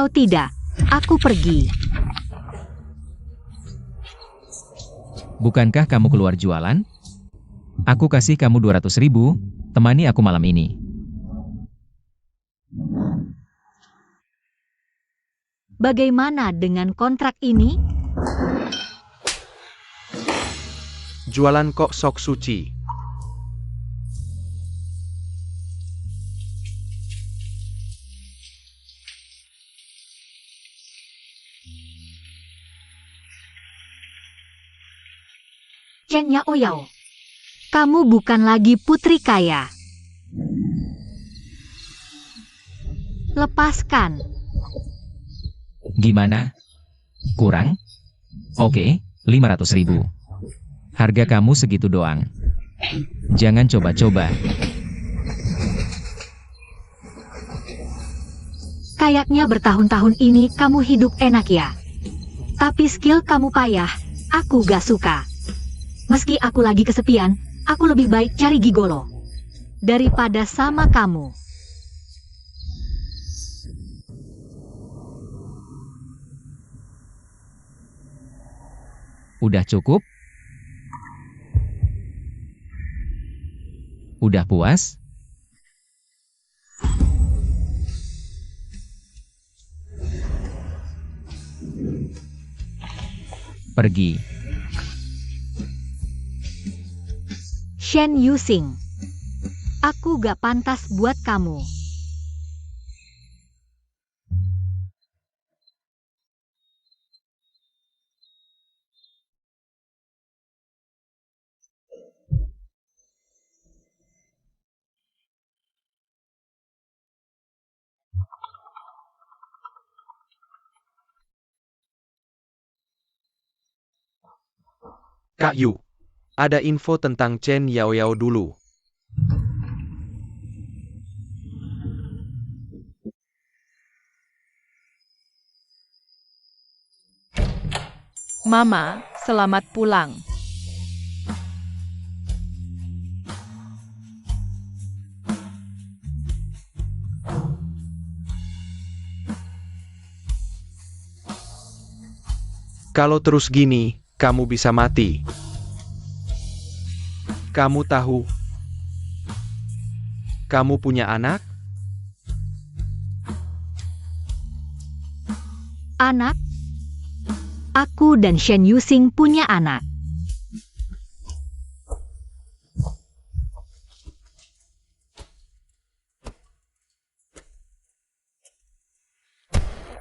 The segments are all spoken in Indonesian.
Kalau tidak, aku pergi. Bukankah kamu keluar jualan? Aku kasih kamu 200.000, temani aku malam ini. Bagaimana dengan kontrak ini? Jualan kok sok suci. Chen Yaoyao, kamu bukan lagi putri kaya. Lepaskan. Gimana? Kurang? Oke, 500.000. Harga kamu segitu doang. Jangan coba-coba. Kayaknya bertahun-tahun ini kamu hidup enak ya. Tapi skill kamu payah, aku gak suka. Meski aku lagi kesepian, aku lebih baik cari gigolo daripada sama kamu. Udah cukup? Udah puas? Pergi. Shen Yuxing, aku gak pantas buat kamu. Kak Yu, ada info tentang Chen Yaoyao dulu. Mama, selamat pulang. Kalau terus gini, kamu bisa mati. Kamu tahu? Kamu punya anak? Anak? Aku dan Shen Yuxing punya anak.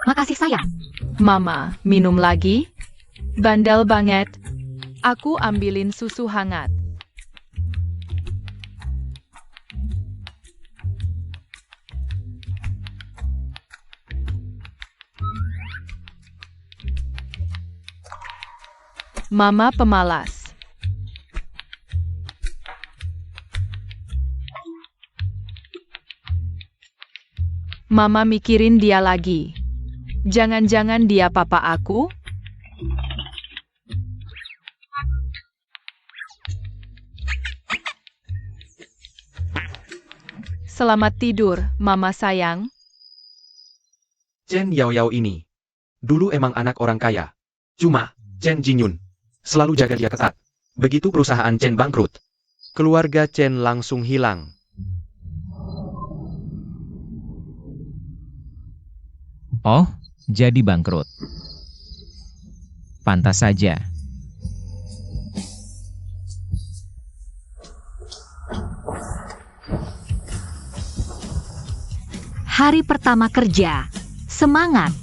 Makasih sayang. Mama, minum lagi? Bandel banget. Aku ambilin susu hangat. Mama pemalas. Mama mikirin dia lagi. Jangan-jangan dia papa aku? Selamat tidur, Mama sayang. Chen Yaoyao ini. Dulu emang anak orang kaya. Cuma, Chen Jinyun selalu jaga dia ketat. Begitu perusahaan Chen bangkrut, keluarga Chen langsung hilang. Oh, jadi bangkrut. Pantas saja. Hari pertama kerja. Semangat.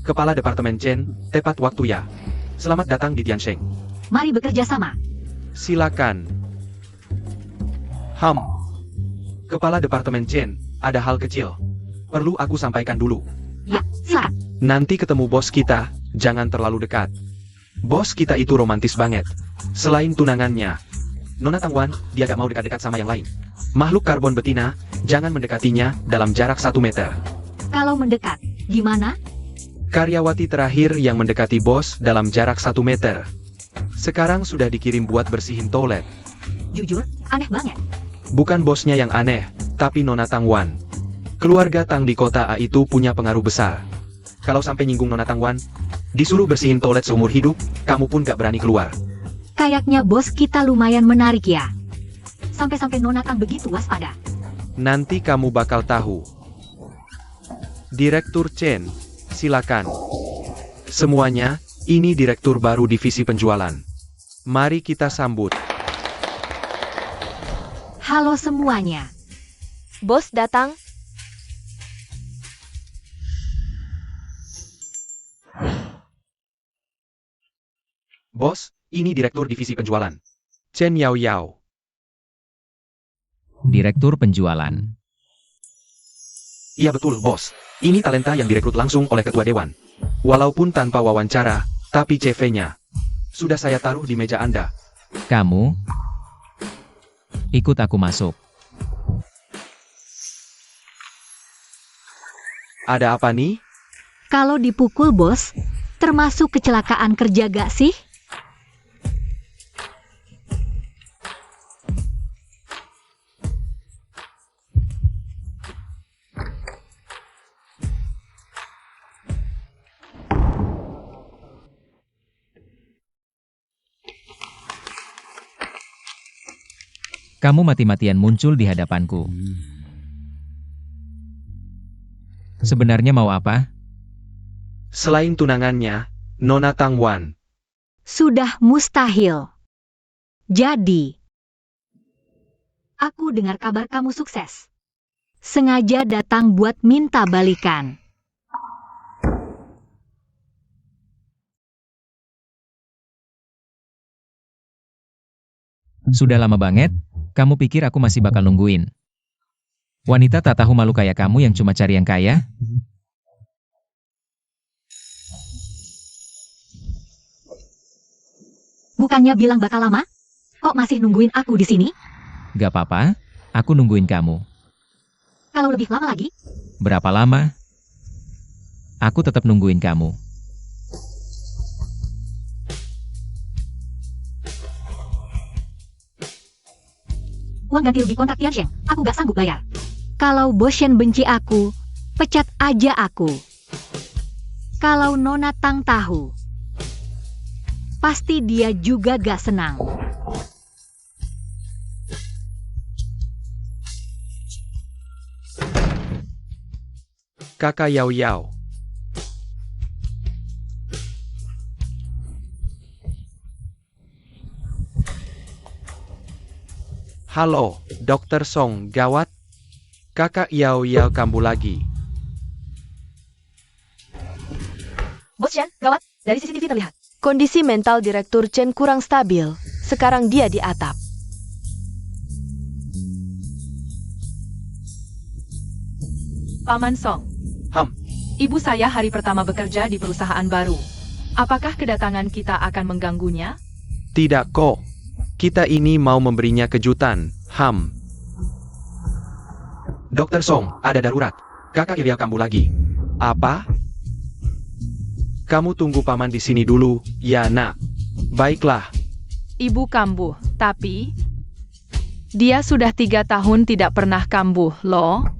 Kepala Departemen Chen, tepat waktu ya. Selamat datang di Tiansheng. Mari bekerja sama. Silakan. Kepala Departemen Chen, ada hal kecil. Perlu aku sampaikan dulu. Ya, silakan. Nanti ketemu bos kita, jangan terlalu dekat. Bos kita itu romantis banget. Selain tunangannya, Nona Tangwan, dia gak mau dekat-dekat sama yang lain. Makhluk karbon betina, jangan mendekatinya dalam jarak 1 meter. Kalau mendekat, gimana? Karyawati terakhir yang mendekati bos dalam jarak 1 meter. Sekarang sudah dikirim buat bersihin toilet. Jujur, aneh banget. Bukan bosnya yang aneh, tapi Nona Tang Wan. Keluarga Tang di kota A itu punya pengaruh besar. Kalau sampai nyinggung Nona Tang Wan, disuruh bersihin toilet seumur hidup, kamu pun gak berani keluar. Kayaknya bos kita lumayan menarik ya. Sampai-sampai Nona Tang begitu waspada. Nanti kamu bakal tahu. Direktur Chen, silakan. Semuanya, ini direktur baru divisi penjualan. Mari kita sambut. Halo semuanya. Bos datang. Bos, ini direktur divisi penjualan. Chen Yao Yao. Direktur penjualan. Iya betul, bos. Ini talenta yang direkrut langsung oleh ketua dewan. Walaupun tanpa wawancara, tapi CV-nya sudah saya taruh di meja Anda. Kamu? Ikut aku masuk. Ada apa nih? Kalau dipukul bos, termasuk kecelakaan kerja gak sih? Kamu mati-matian muncul di hadapanku. Sebenarnya mau apa? Selain tunangannya, Nona Tang Wan. Sudah mustahil. Jadi, aku dengar kabar kamu sukses. Sengaja datang buat minta balikan. Sudah lama banget, kamu pikir aku masih bakal nungguin? Wanita tak tahu malu kayak kamu yang cuma cari yang kaya? Bukannya bilang bakal lama? Kok masih nungguin aku di sini? Gak apa-apa, aku nungguin kamu. Kalau lebih lama lagi, Berapa lama? Aku tetap nungguin kamu. uang ganti rugi kontrak Tiansheng, aku gak sanggup bayar. Kalau Bos Shen benci aku, pecat aja aku. Kalau Nona Tang tahu, pasti dia juga gak senang. Kakak Yao Yao. Halo, Dokter Song, gawat. Kakak Yao Yao kambuh lagi. Bos Shen, gawat, dari CCTV terlihat. Kondisi mental Direktur Chen kurang stabil. Sekarang dia di atap. Paman Song. Ham. Ibu saya hari pertama bekerja di perusahaan baru. Apakah kedatangan kita akan mengganggunya? Tidak kok. Kita ini mau memberinya kejutan, Ham. Dokter Song, ada darurat. Kakak Yao kambuh lagi. Apa? Kamu tunggu paman di sini dulu, ya nak. Baiklah. Ibu kambuh, tapi dia sudah 3 tahun tidak pernah kambuh, loh.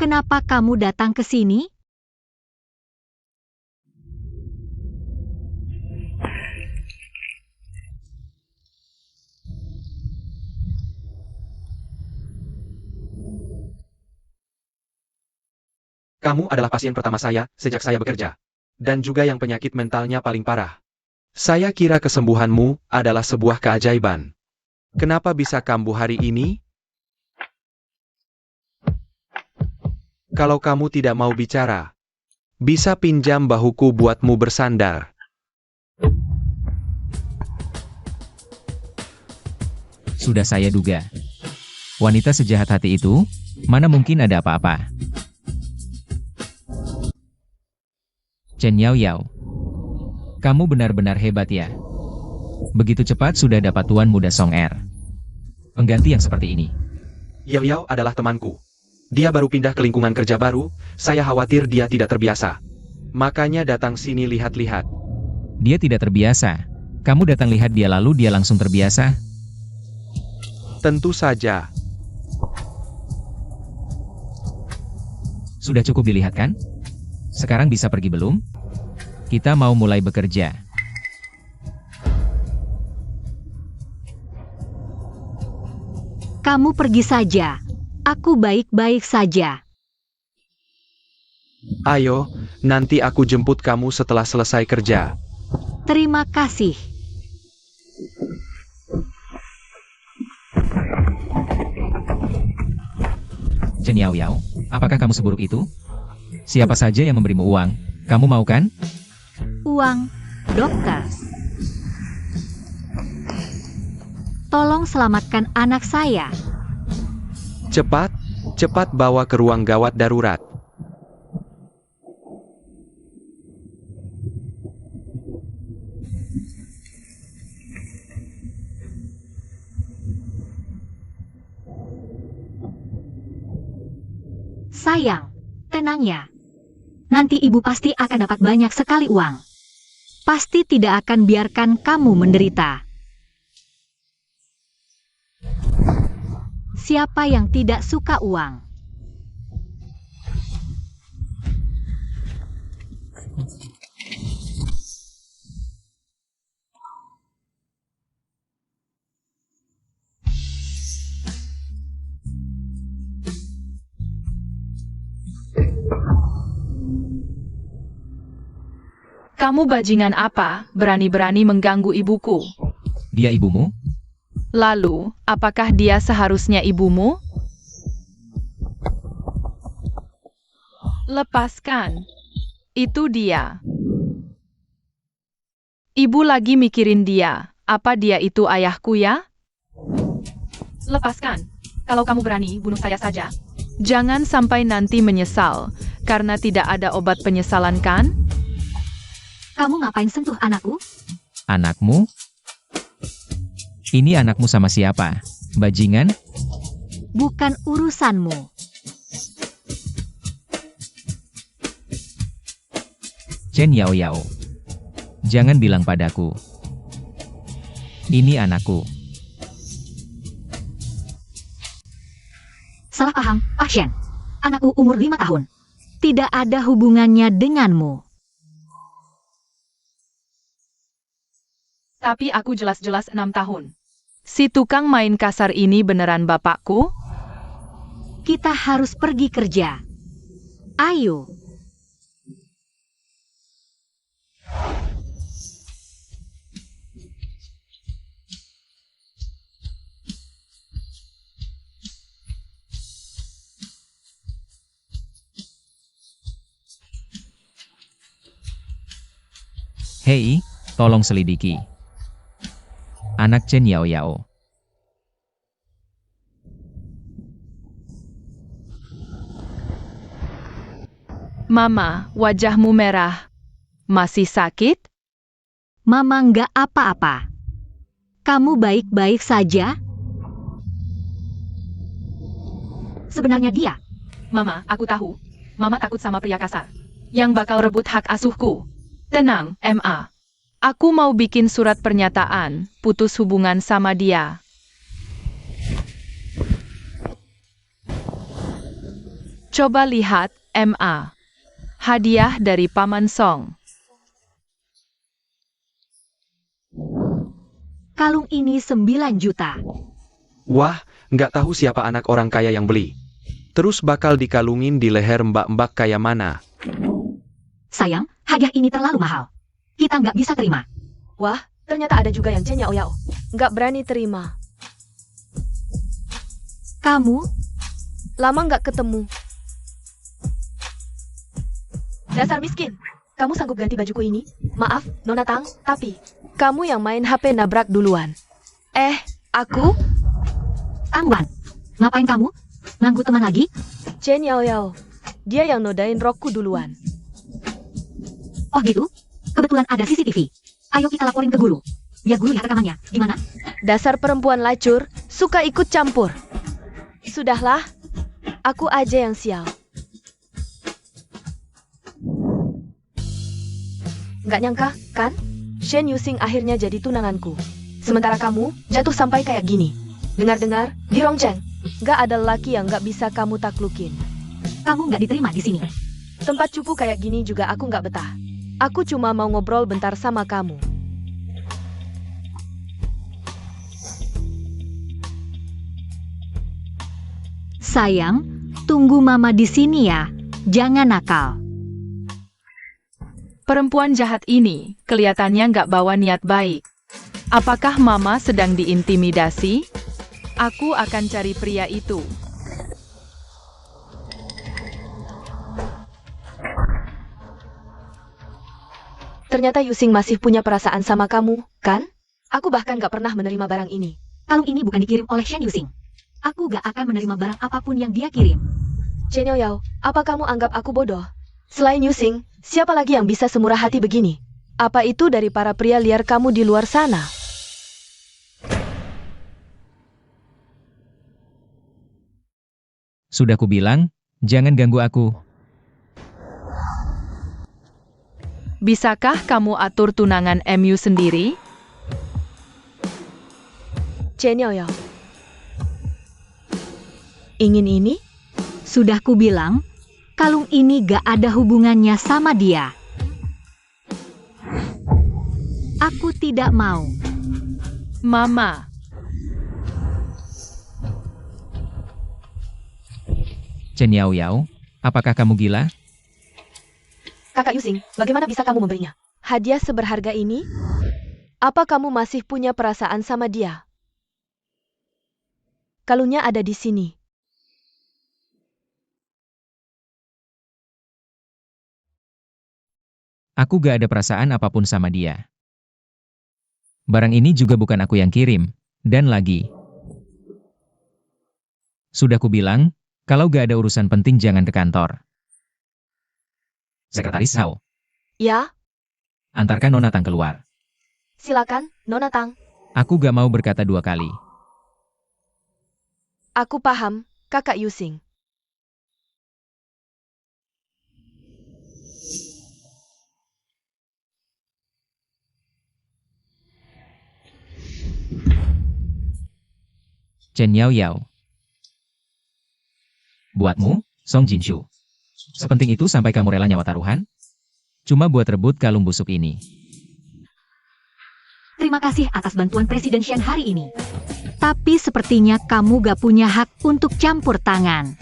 Kenapa kamu datang ke sini? Kamu adalah pasien pertama saya sejak saya bekerja. Dan juga yang penyakit mentalnya paling parah. Saya kira kesembuhanmu adalah sebuah keajaiban. Kenapa bisa kambuh hari ini? Kalau kamu tidak mau bicara, Bisa pinjam bahuku buatmu bersandar. Sudah saya duga. Wanita sejahat hati itu, mana mungkin ada apa-apa. Chen Yao Yao. Kamu benar-benar hebat ya. Begitu cepat sudah dapat tuan muda Song Er. Pengganti yang seperti ini. Yao Yao adalah temanku. Dia baru pindah ke lingkungan kerja baru, saya khawatir dia tidak terbiasa. Makanya datang sini lihat-lihat. Dia tidak terbiasa. Kamu datang lihat dia lalu dia langsung terbiasa? Tentu saja. Sudah cukup dilihat kan? Sekarang bisa pergi belum? Kita mau mulai bekerja. Kamu pergi saja. Aku baik-baik saja. Ayo, nanti aku jemput kamu setelah selesai kerja. Terima kasih. Chen Yao Yao, apakah kamu seburuk itu? Siapa saja yang memberimu uang? Kamu mau kan? Uang, dokter. Tolong selamatkan anak saya. Cepat, cepat bawa ke ruang gawat darurat. Sayang, tenang ya. Nanti ibu pasti akan dapat banyak sekali uang. Pasti tidak akan biarkan kamu menderita. Siapa yang tidak suka uang? Kamu bajingan apa, berani-berani mengganggu ibuku? Dia ibumu? Lalu, apakah dia seharusnya ibumu? Lepaskan. Itu dia. Ibu lagi mikirin dia. Apa dia itu ayahku ya? Lepaskan. Kalau kamu berani, bunuh saya saja. Jangan sampai nanti menyesal, karena tidak ada obat penyesalan kan? Kamu ngapain sentuh anakku? Anakmu? Ini anakmu sama siapa? Bajingan? Bukan urusanmu. Chen Yao Yao. Jangan bilang padaku. Ini anakku. Salah paham, pasien. Anakku umur 5 tahun. Tidak ada hubungannya denganmu. Tapi aku jelas-jelas 6 tahun. Si tukang main kasar ini beneran bapakku? Kita harus pergi kerja. Ayo. Hei, tolong selidiki. Anak Chen Yao Yao. Mama, wajahmu merah. Masih sakit? Mama nggak apa-apa. Kamu baik-baik saja? Sebenarnya dia. Mama, aku tahu. Mama takut sama pria kasar. Yang bakal rebut hak asuhku. Tenang, Ma. Aku mau bikin surat pernyataan, putus hubungan sama dia. Coba lihat, Ma. Hadiah dari Paman Song. Kalung ini 9 juta. Wah, nggak tahu siapa anak orang kaya yang beli. Terus bakal dikalungin di leher mbak-mbak kayak mana. Sayang, hadiah ini terlalu mahal. Kita nggak bisa terima. Wah, ternyata ada juga yang Chen Yao Yao. Nggak berani terima. Kamu? Lama nggak ketemu. Dasar miskin. Kamu sanggup ganti bajuku ini? Maaf, Nona Tang, tapi kamu yang main HP nabrak duluan. Aku? Tang Wan, ngapain kamu? Nganggu teman lagi? Chen Yao Yao. Dia yang nodain rokku duluan. Oh gitu? Kebetulan ada CCTV. Ayo kita laporin ke guru. Biar guru lihat rekamannya. Gimana? Dasar perempuan lacur, suka ikut campur. Sudahlah, aku aja yang sial. Gak nyangka, kan? Shen Yusing akhirnya jadi tunanganku. Sementara kamu jatuh sampai kayak gini. Dengar-dengar, di Rongcheng, gak ada lelaki yang gak bisa kamu taklukin. Kamu nggak diterima di sini. Tempat cupu kayak gini juga aku gak betah. Aku cuma mau ngobrol bentar sama kamu. Sayang, tunggu mama di sini ya. Jangan nakal. Perempuan jahat ini kelihatannya nggak bawa niat baik. Apakah Mama sedang diintimidasi? Aku akan cari pria itu. Ternyata Yusing masih punya perasaan sama kamu, kan? Aku bahkan gak pernah menerima barang ini. Kalung ini bukan dikirim oleh Shen Yusing. Aku gak akan menerima barang apapun yang dia kirim. Chen Yao Yao, apa kamu anggap aku bodoh? Selain Yusing, siapa lagi yang bisa semurah hati begini? Apa itu dari para pria liar kamu di luar sana? Sudah kubilang, jangan ganggu aku. Bisakah kamu atur tunangan MU sendiri? Chen Yao Yao. Ingin ini? Sudah kubilang, kalung ini gak ada hubungannya sama dia. Aku tidak mau. Mama, Chen Yao Yao, apakah kamu gila? Kakak Yusing, bagaimana bisa kamu memberinya? Hadiah seberharga ini? Apa kamu masih punya perasaan sama dia? Kalungnya ada di sini. Aku gak ada perasaan apapun sama dia. Barang ini juga bukan aku yang kirim. Dan lagi. Sudah kubilang, kalau gak ada urusan penting jangan ke kantor. Sekretaris Hao, Ya, antarkan Nona Tang keluar. silakan, Nona Tang. Aku gak mau berkata dua kali. Aku paham, Kakak Yusing. Chen Yao Yao. Buatmu, Song Jinshu. Sepenting itu sampai kamu rela nyawa taruhan? Cuma buat rebut kalung busuk ini. Terima kasih atas bantuan Presiden Shen hari ini. Tapi sepertinya kamu gak punya hak untuk campur tangan.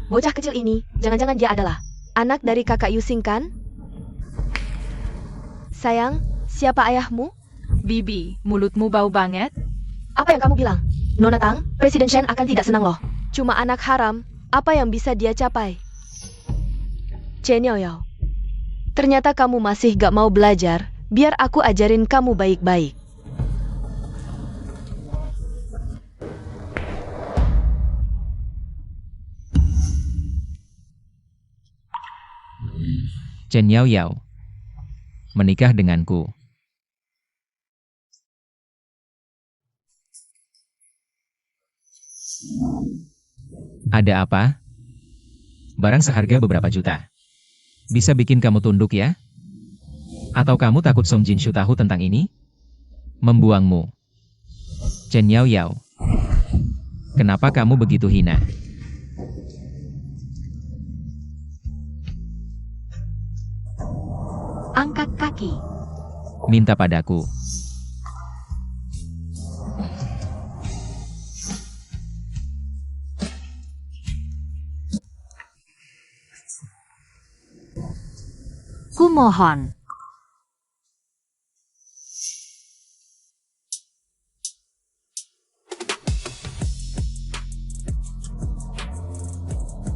Bocah kecil ini, jangan-jangan dia adalah anak dari Kakak Yusing, kan? Sayang, siapa ayahmu? Bibi, mulutmu bau banget. Apa yang kamu bilang? Nona Tang, Presiden Shen akan tidak senang loh. Cuma anak haram, apa yang bisa dia capai? Chen Yao Yao. Ternyata kamu masih gak mau belajar, biar aku ajarin kamu baik-baik. Chen Yao Yao. Menikah denganku. Ada apa? Barang seharga beberapa juta. Bisa bikin kamu tunduk ya? Atau kamu takut Song Jinshu tahu tentang ini? Membuangmu. Chen Yao Yao. Kenapa kamu begitu hina? Angkat kaki. Minta padaku. Kumohon.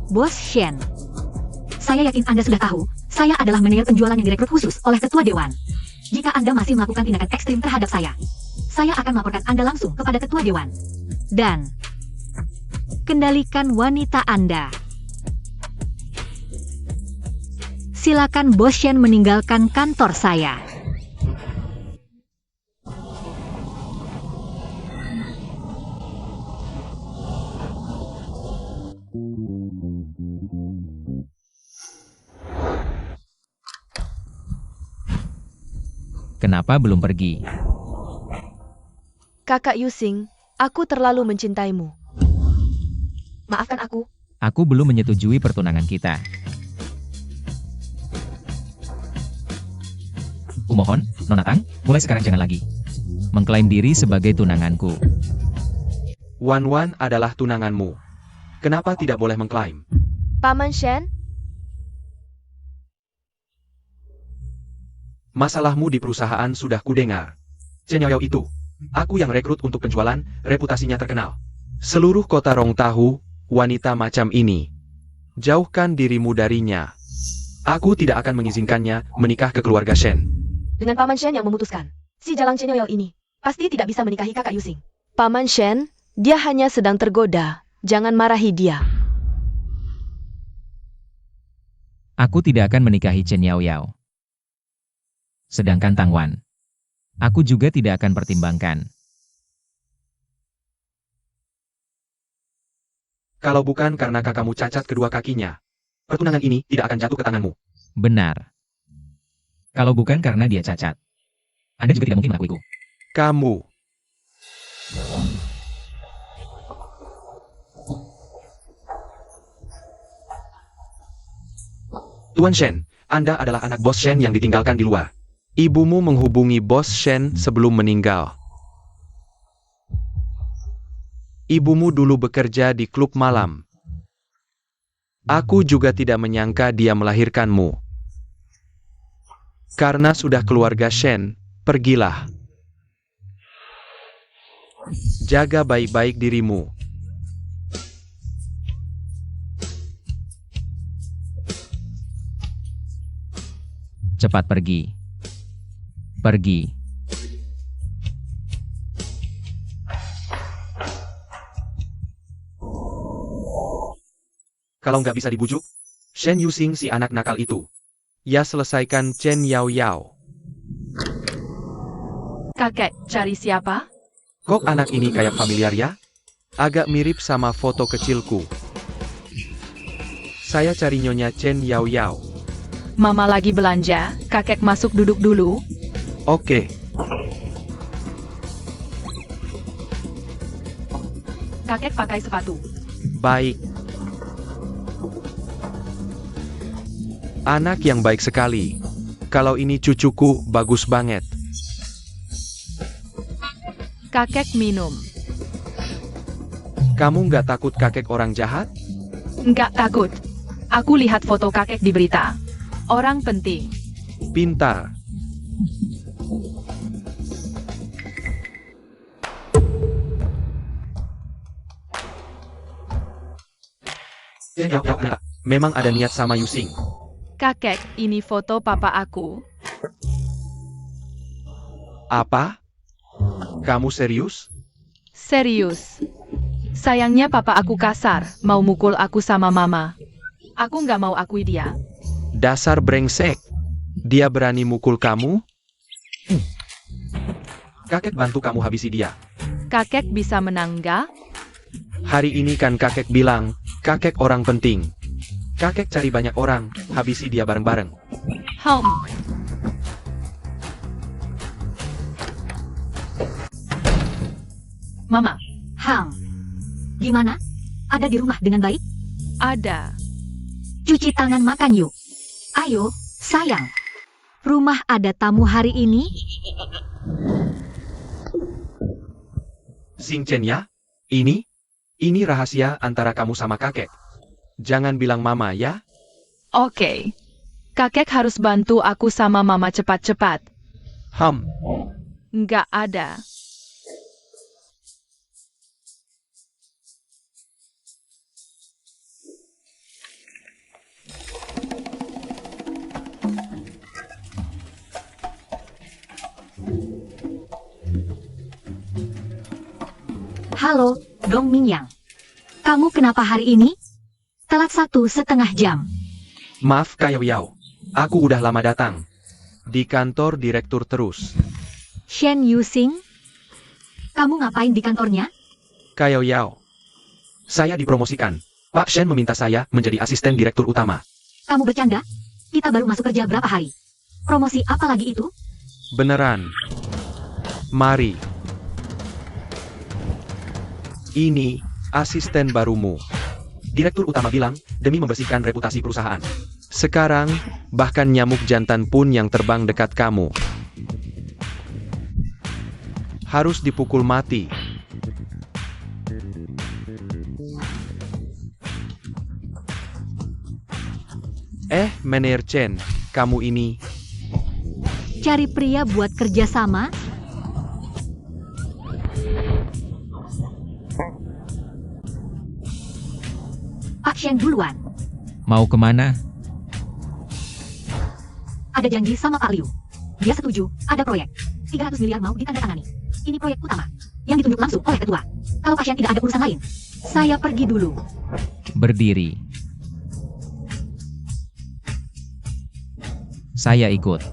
Bos Shen. Saya yakin Anda sudah tahu, saya adalah manajer penjualan yang direkrut khusus oleh Ketua Dewan. Jika Anda masih melakukan tindakan ekstrim terhadap saya akan melaporkan Anda langsung kepada Ketua Dewan. Dan kendalikan wanita Anda. Silakan Bos Shen meninggalkan kantor saya. Kenapa belum pergi? Kakak Yusing, aku terlalu mencintaimu. Maafkan aku. Aku belum menyetujui pertunangan kita. Kumohon, Nona Tang, mulai sekarang jangan lagi mengklaim diri sebagai tunanganku. Wan Wan adalah tunanganmu. Kenapa tidak boleh mengklaim? Paman Shen, Masalahmu di perusahaan sudah kudengar. Chen Yaoyao itu, aku yang rekrut untuk penjualan, reputasinya terkenal. Seluruh kota Rong tahu, wanita macam ini. Jauhkan dirimu darinya. Aku tidak akan mengizinkannya menikah ke keluarga Shen. dengan Paman Shen yang memutuskan, si Jalang Chen Yoyo ini pasti tidak bisa menikahi kakak Yusing. Paman Shen, dia hanya sedang tergoda. Jangan marahi dia. Aku tidak akan menikahi Chen Yaoyao. Sedangkan Tang Wan, aku juga tidak akan pertimbangkan. Kalau bukan karena kakakmu cacat kedua kakinya, pertunangan ini tidak akan jatuh ke tanganmu. Benar. Kalau bukan karena dia cacat, Anda juga tidak mungkin mengakuiku. Kamu. Tuan Shen, Anda adalah anak Bos Shen yang ditinggalkan di luar. Ibumu menghubungi Bos Shen sebelum meninggal. Ibumu dulu bekerja di klub malam. Aku juga tidak menyangka dia melahirkanmu. Karena sudah keluarga Shen, pergilah. Jaga baik-baik dirimu. Cepat pergi. Pergi. Kalau nggak bisa dibujuk, Shen Yusing si anak nakal itu. Ya selesaikan Chen Yaoyao. Kakek, cari siapa? Kok anak ini kayak familiar ya? Agak mirip sama foto kecilku. Saya cari Nyonya Chen Yaoyao. Mama lagi belanja, kakek masuk duduk dulu. Oke, Kakek pakai sepatu. baik. Anak yang baik sekali. Kalau ini cucuku, bagus banget. Kakek minum. Kamu nggak takut kakek orang jahat? Nggak takut. Aku lihat foto kakek di berita. Orang penting. Pintar. Memang ada niat sama Yusing. Kakek, ini foto papa aku. Apa? Kamu serius? Serius. Sayangnya papa aku kasar, mau mukul aku sama mama. Aku nggak mau akui dia. Dasar brengsek. Dia berani mukul kamu? Kakek bantu kamu habisi dia. Kakek bisa menang nggak? Hari ini kan kakek bilang, kakek orang penting. Kakek cari banyak orang, habisi dia bareng-bareng. Mama, Hang, gimana? Ada di rumah dengan baik? ada. Cuci tangan makan yuk. Ayo, sayang. Rumah ada tamu hari ini? Sing Chen ya? Ini rahasia antara kamu sama kakek. Jangan bilang mama ya. Oke. Kakek harus bantu aku sama mama cepat-cepat. Nggak ada. Halo, Dong Mingyang. Kamu kenapa hari ini? Telat 1,5 jam. Maaf Kak Yao Yao. Aku udah lama datang. Di kantor direktur terus. Shen Yusing? Kamu ngapain di kantornya? Kak Yao Yao. Saya dipromosikan. Pak Shen meminta saya menjadi asisten direktur utama. Kamu bercanda? Kita baru masuk kerja berapa hari? Promosi apa lagi itu? Beneran. Mari. Ini asisten barumu. Direktur utama bilang, demi membersihkan reputasi perusahaan. Sekarang, bahkan nyamuk jantan pun yang terbang dekat kamu harus dipukul mati. Mener Chen, kamu ini. Cari pria buat kerja sama? Pak Shen duluan. Mau kemana? Ada janji sama Pak Liu. Dia setuju, ada proyek. 300 miliar mau ditandatangani. Ini proyek utama, yang ditunjuk langsung oleh ketua. Kalau Pak Shen tidak ada urusan lain, saya pergi dulu. Berdiri. Saya ikut.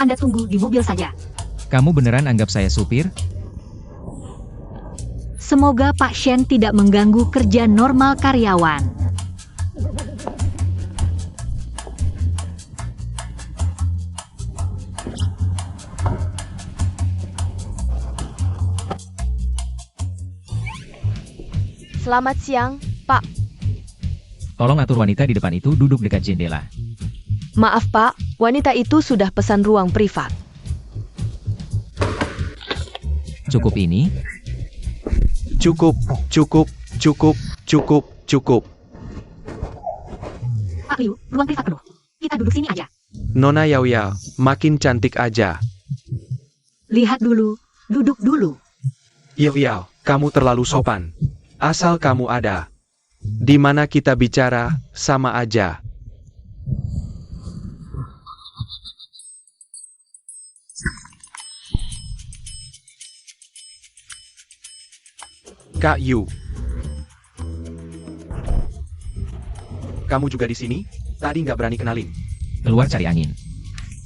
Anda tunggu di mobil saja. Kamu beneran anggap saya supir? Semoga Pak Shen tidak mengganggu kerja normal karyawan. Selamat siang, Pak. Tolong atur wanita di depan itu duduk dekat jendela. Maaf, Pak. Wanita itu sudah pesan ruang privat. Cukup ini? Cukup, cukup, cukup, cukup, cukup. Pak Liu, ruang privat penuh. Kita duduk sini aja. Nona Yao Yao, makin cantik aja. Lihat dulu, duduk dulu. Yao Yao, kamu terlalu sopan. Asal kamu ada. Di mana kita bicara, sama aja. Kak Yu. Kamu juga di sini? Tadi nggak berani kenalin. Keluar cari angin.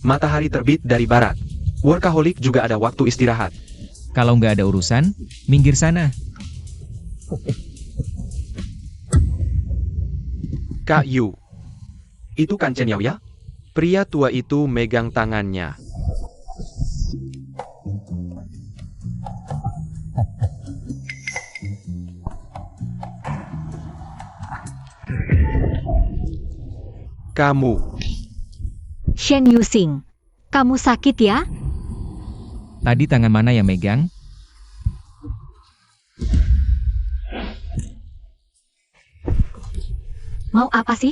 Matahari terbit dari barat. Workaholic juga ada waktu istirahat. Kalau nggak ada urusan, minggir sana. Kak Yu. Itu kan Chen Yao ya? Pria tua itu megang tangannya. Kamu. Shen Yusing, kamu sakit ya? Tadi tangan mana yang megang? Mau apa sih?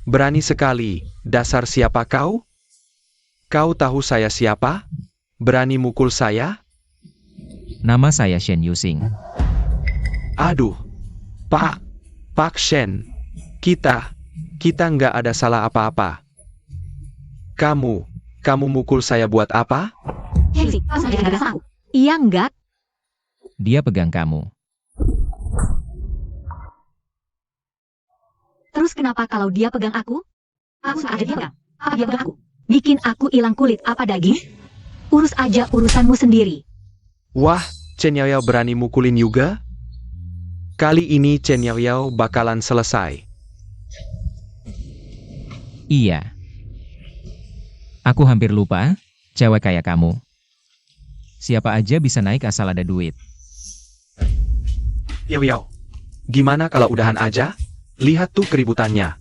Berani sekali. Dasar siapa kau? Kau tahu saya siapa? Berani mukul saya? Nama saya Shen Yusing. Aduh. Pak Shen. Kita nggak ada salah apa-apa. Kamu mukul saya buat apa? Shen Yusing, kamu saja nggak salah. Iya enggak? Dia pegang kamu. Terus kenapa kalau dia pegang aku? Aku aja dia pegang. Apa dia pegang aku? Bikin aku hilang kulit apa daging? Urus aja urusanmu sendiri. Wah, Chen Yao Yao berani mukulin juga? Kali ini Chen Yao Yao bakalan selesai. Iya. Aku hampir lupa, cewek kayak kamu. Siapa aja bisa naik asal ada duit. Yao Yao, gimana kalau udahan aja? Lihat tuh keributannya.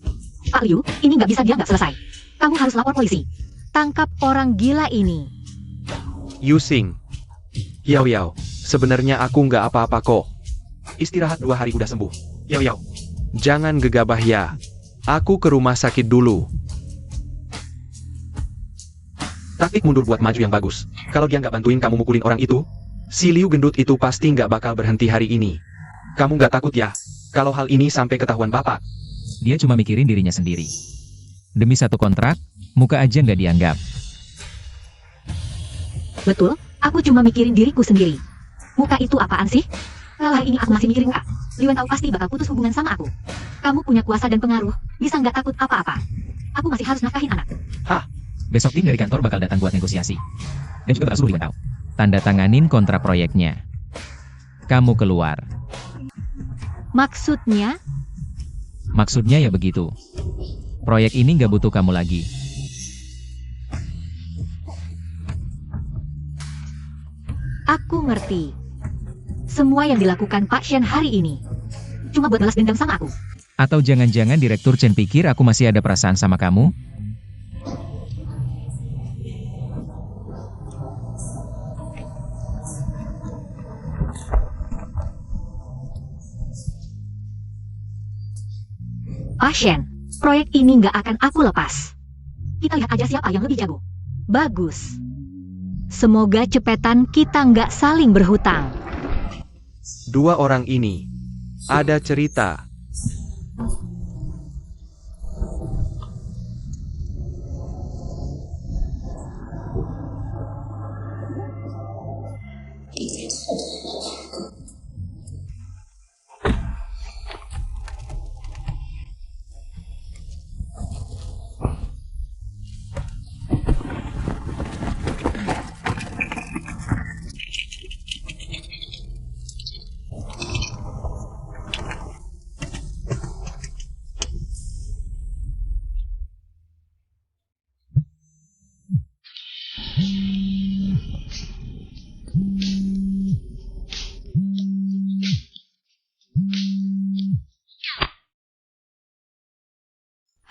Pak Liu, ini nggak bisa dia nggak selesai. Kamu harus lapor polisi. Tangkap orang gila ini. Yusing. Yao Yao, sebenarnya aku nggak apa-apa kok. Istirahat 2 hari udah sembuh. Yao Yao, jangan gegabah ya. Aku ke rumah sakit dulu. Taktik mundur buat maju yang bagus. Kalau dia nggak bantuin kamu mukulin orang itu, si Liu gendut itu pasti nggak bakal berhenti hari ini. Kamu nggak takut ya? Kalau hal ini sampai ketahuan Bapak, Dia cuma mikirin dirinya sendiri. Demi satu kontrak, muka aja nggak dianggap. Betul, aku cuma mikirin diriku sendiri. Muka itu apaan sih? Kalau hari ini aku masih mikirin Kak, Liwen tahu pasti bakal putus hubungan sama aku. Kamu punya kuasa dan pengaruh, bisa nggak takut apa-apa. Aku masih harus nafkahin anak. Besok tim dari kantor bakal datang buat negosiasi. Dan juga bakal suruh Liwen tahu. Tanda tanganin kontrak proyeknya. Kamu keluar. Maksudnya, Maksudnya ya begitu. Proyek ini nggak butuh kamu lagi. aku ngerti. Semua yang dilakukan Pak Shen hari ini, cuma buat balas dendam sama aku. Atau jangan-jangan Direktur Chen pikir aku masih ada perasaan sama kamu? Pak Shen, proyek ini nggak akan aku lepas. Kita lihat aja siapa yang lebih jago. Bagus. Semoga cepetan kita nggak saling berhutang. dua orang ini ada cerita.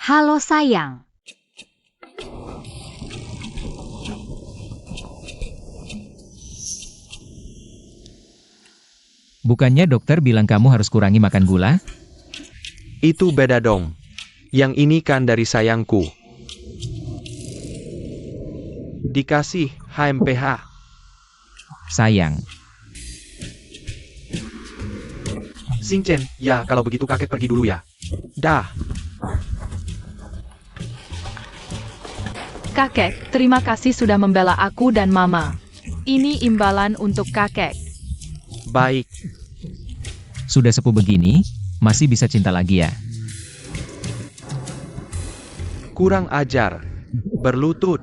Halo sayang. Bukannya dokter bilang kamu harus kurangi makan gula? Itu beda dong. Yang ini kan dari sayangku. Dikasih HMPH. Sayang. Xing Chen, ya kalau begitu kakek pergi dulu ya. Dah. Kakek, terima kasih sudah membela aku dan Mama. Ini imbalan untuk kakek. Baik. Sudah sepuh begini, masih bisa cinta lagi ya? Kurang ajar. Berlutut.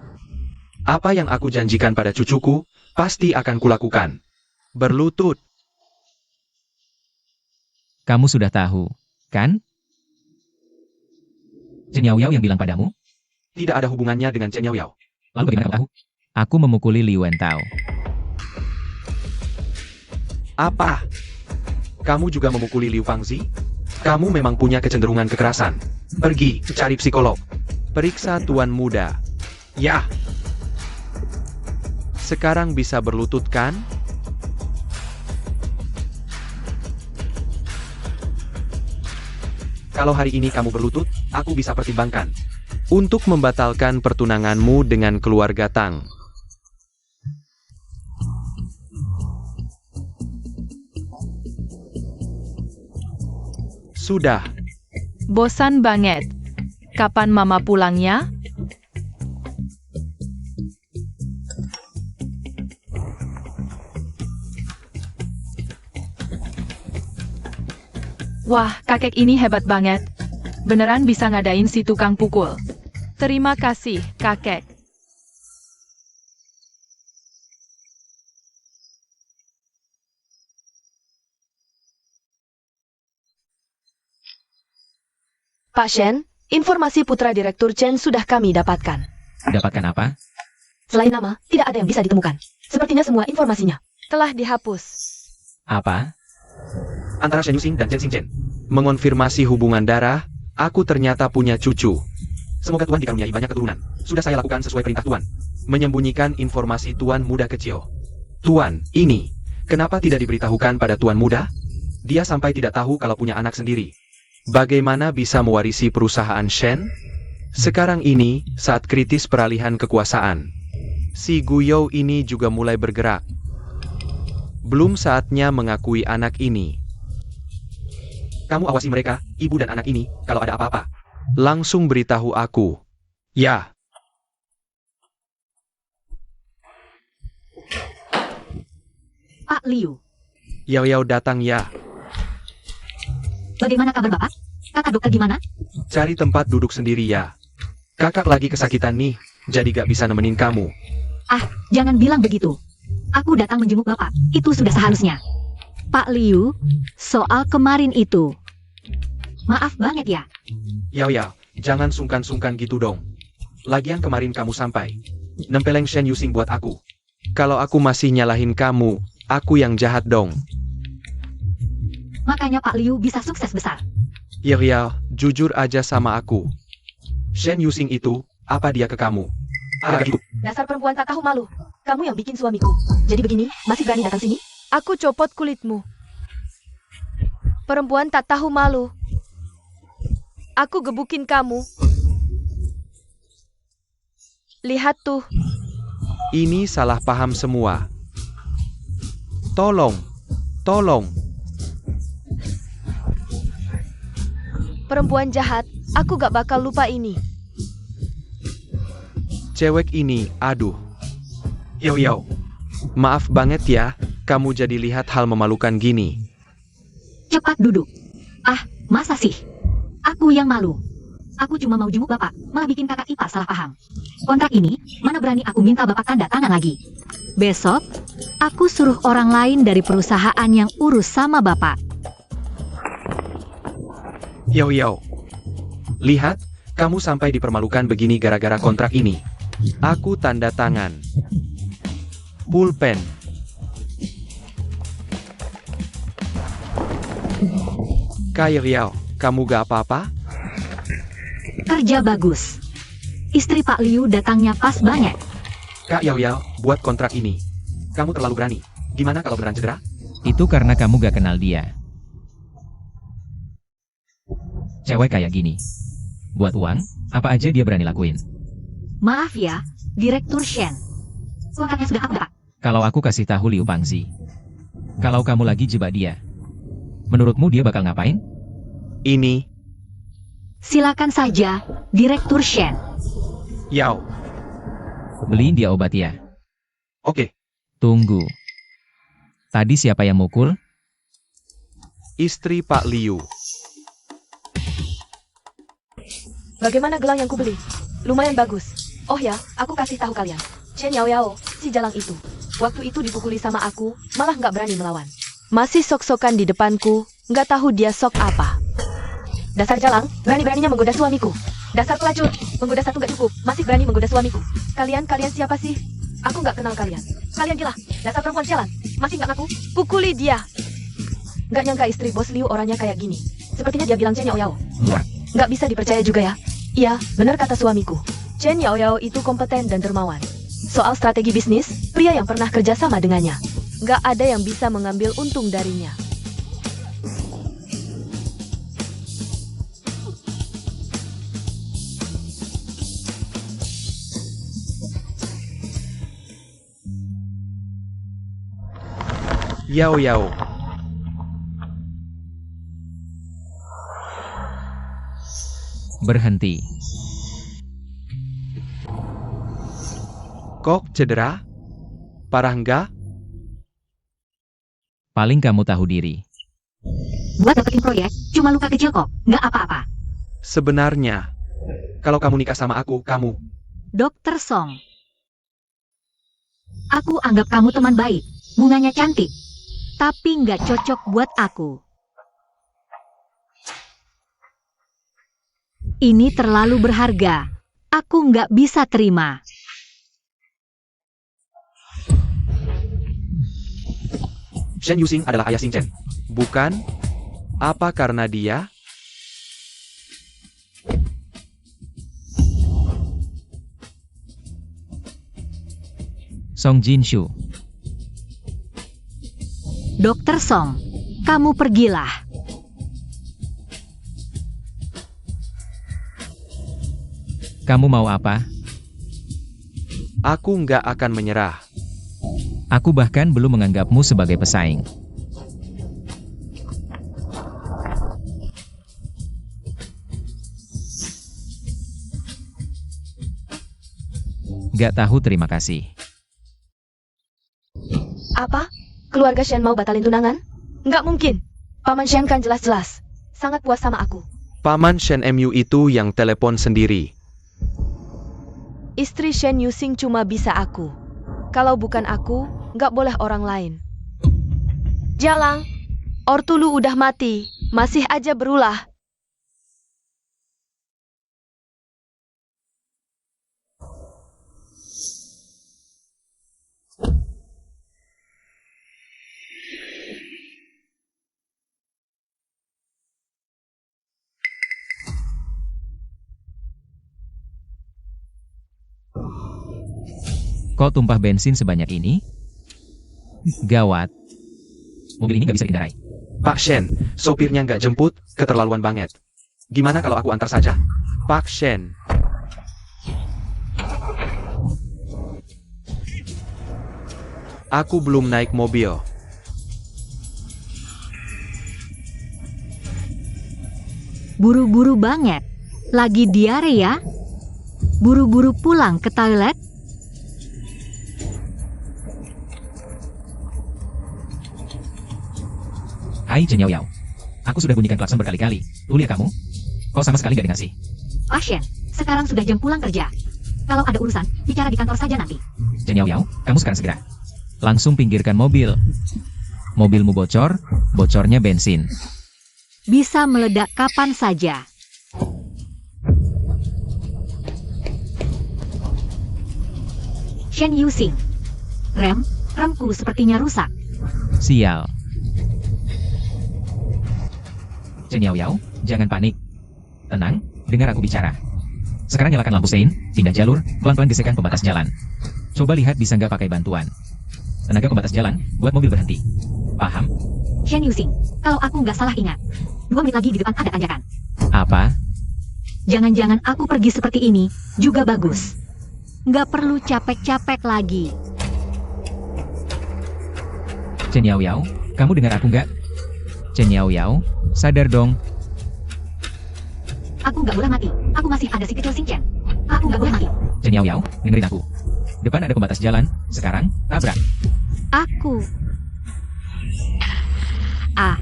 Apa yang aku janjikan pada cucuku, pasti akan kulakukan. Berlutut. Kamu sudah tahu, kan? Chen Yaoyao yang bilang padamu? Tidak ada hubungannya dengan Chen Yaoyao. Lalu bagaimana kamu tahu? Aku memukuli Liwen Tao. Apa? Kamu juga memukuli Liu Fangzi? Kamu memang punya kecenderungan kekerasan. Pergi, cari psikolog. Periksa tuan muda. Ya. Sekarang bisa berlutut kan? Kalau hari ini kamu berlutut, aku bisa pertimbangkan untuk membatalkan pertunanganmu dengan keluarga Tang. Sudah. Bosan banget. Kapan Mama pulangnya? Wah, kakek ini hebat banget. Beneran bisa ngadain si tukang pukul. Terima kasih, kakek. Pak Shen, informasi putra Direktur Chen sudah kami dapatkan. Dapatkan apa? Selain nama, tidak ada yang bisa ditemukan. Sepertinya semua informasinya telah dihapus. Apa? Antara Shen Yuxing dan Chen Xingchen. Mengonfirmasi hubungan darah, aku ternyata punya cucu. Semoga Tuan dikaruniai banyak keturunan. Sudah saya lakukan sesuai perintah Tuan. Menyembunyikan informasi Tuan muda kecil. Tuan, ini, kenapa tidak diberitahukan pada Tuan muda? Dia sampai tidak tahu kalau punya anak sendiri. Bagaimana bisa mewarisi perusahaan Shen? Sekarang ini, saat kritis peralihan kekuasaan. Si Guyou ini juga mulai bergerak. Belum saatnya mengakui anak ini. Kamu awasi mereka, ibu dan anak ini, kalau ada apa-apa. Langsung beritahu aku. Ya. Pak Liu, Yao Yao datang ya. bagaimana kabar Bapak? Kakak dokter gimana? Cari tempat duduk sendiri ya. Kakak lagi kesakitan nih, jadi gak bisa nemenin kamu. Ah, jangan bilang begitu. Aku datang menjenguk Bapak, itu sudah seharusnya. Pak Liu, soal kemarin itu. Maaf banget ya. Yao Yao, jangan sungkan-sungkan gitu dong. Lagian kemarin kamu sampai nempeleng Shen Yusing buat aku. Kalau aku masih nyalahin kamu, aku yang jahat dong. Makanya Pak Liu bisa sukses besar. Yao Yao, jujur aja sama aku. Shen Yusing itu, apa dia ke kamu? Agak gitu. Dasar perempuan tak tahu malu. Kamu yang bikin suamiku. Jadi begini, masih berani datang sini? Aku copot kulitmu. Perempuan tak tahu malu. Aku gebukin kamu. Lihat tuh. Ini salah paham semua. Tolong, tolong. Perempuan jahat, aku gak bakal lupa ini. Cewek ini, aduh. Yao Yao, maaf banget ya, kamu jadi lihat hal memalukan gini. Cepat duduk. Ah, masa sih? Aku yang malu. Aku cuma mau jenguk Bapak, malah bikin kakak ipar salah paham. Kontrak ini, mana berani aku minta Bapak tanda tangan lagi. Besok, aku suruh orang lain dari perusahaan yang urus sama Bapak. Yao Yao, lihat, kamu sampai dipermalukan begini gara-gara kontrak ini. Aku tanda tangan. Pulpen. Kak Yao, kamu gak apa-apa? Kerja bagus. Istri Pak Liu datangnya pas banget. Kak Yao Yao, buat kontrak ini. Kamu terlalu berani. Gimana kalau beneran cedera? Itu karena kamu gak kenal dia. Cewek kayak gini. Buat uang, apa aja dia berani lakuin. Maaf ya, Direktur Shen. Kontraknya sudah aku dapat. Kalau aku kasih tahu Liu Pangzi, kalau kamu lagi jebak dia, menurutmu dia bakal ngapain? Ini, Silakan saja, Direktur Shen. Yao. Beliin dia obat ya. Oke, Tunggu. Tadi siapa yang mukul? istri Pak Liu. Bagaimana gelang yang kubeli? Lumayan bagus. Oh ya, aku kasih tahu kalian. Chen Yao Yao, si jalang itu. Waktu itu dipukuli sama aku, malah nggak berani melawan. Masih sok-sokan di depanku, nggak tahu dia sok apa. Dasar jalang, berani-beraninya menggoda suamiku. Dasar pelacur, menggoda satu nggak cukup, masih berani menggoda suamiku. Kalian siapa sih? Aku nggak kenal kalian. Kalian gila, dasar perempuan sialan. Masih nggak ngaku? Pukuli dia. Nggak nyangka istri bos Liu orangnya kayak gini. Sepertinya dia bilang Chen Yao Yao. Nggak bisa dipercaya juga ya. Iya, benar kata suamiku. Chen Yao Yao itu kompeten dan dermawan. Soal strategi bisnis, pria yang pernah kerja sama dengannya. Nggak ada yang bisa mengambil untung darinya. Yao Yao. Berhenti. Kok cedera? Parah enggak? Paling kamu tahu diri. Buat dapetin proyek, cuma luka kecil kok, nggak apa-apa. Sebenarnya, kalau kamu nikah sama aku, kamu. Dokter Song. Aku anggap kamu teman baik, bunganya cantik. Tapi nggak cocok buat aku. Ini terlalu berharga. Aku nggak bisa terima. Shen Yusing adalah ayah Xing Chen. Bukan? Apa karena dia? Song Jinshu. Dokter Song, kamu pergilah. Kamu mau apa? Aku nggak akan menyerah. Aku bahkan belum menganggapmu sebagai pesaing. Gak tahu terima kasih. Apa? Keluarga Shen mau batalin tunangan? Nggak mungkin. Paman Shen kan jelas-jelas sangat puas sama aku. Paman Shen MU itu yang telepon sendiri. Istri Shen Yusing cuma bisa aku. Kalau bukan aku, nggak boleh orang lain. Jalang, ortu lu udah mati, masih aja berulah. Kok tumpah bensin sebanyak ini? Gawat. Mobil ini nggak bisa dikendarai. Pak Shen, sopirnya nggak jemput, keterlaluan banget. Gimana kalau aku antar saja? Pak Shen. Aku belum naik mobil. Buru-buru banget. Lagi diare ya? Buru-buru pulang ke toilet? Hai Chen Yao Yao. Aku sudah bunyikan klakson berkali-kali. Tuh lihat kamu. Kok sama sekali gak dengar sih? Pasien, sekarang sudah jam pulang kerja. Kalau ada urusan, bicara di kantor saja nanti. Chen Yao Yao, kamu sekarang segera. Langsung pinggirkan mobil. Mobilmu bocor, bocornya bensin. Bisa meledak kapan saja. Shen Yusing. Remku sepertinya rusak. Sial. Chen Yao Yao, jangan panik. Tenang, dengar aku bicara. Sekarang nyalakan lampu sein, pindah jalur, pelan-pelan gesekkan pembatas jalan. Coba lihat bisa nggak pakai bantuan. Tenaga pembatas jalan, buat mobil berhenti. Paham? Shen Yusing, kalau aku nggak salah ingat, 2 menit lagi di depan ada tanjakan. Apa? Jangan-jangan aku pergi seperti ini, juga bagus. Nggak perlu capek-capek lagi. Chen Yao Yao, kamu dengar aku nggak? Chen Yao Yao, sadar dong. Aku nggak boleh mati. Aku masih ada si kecil Xing Chen. Aku nggak boleh mati. Chen Yao Yao, dengerin aku. Depan ada pembatas jalan, sekarang tabrak. Aku. Ah.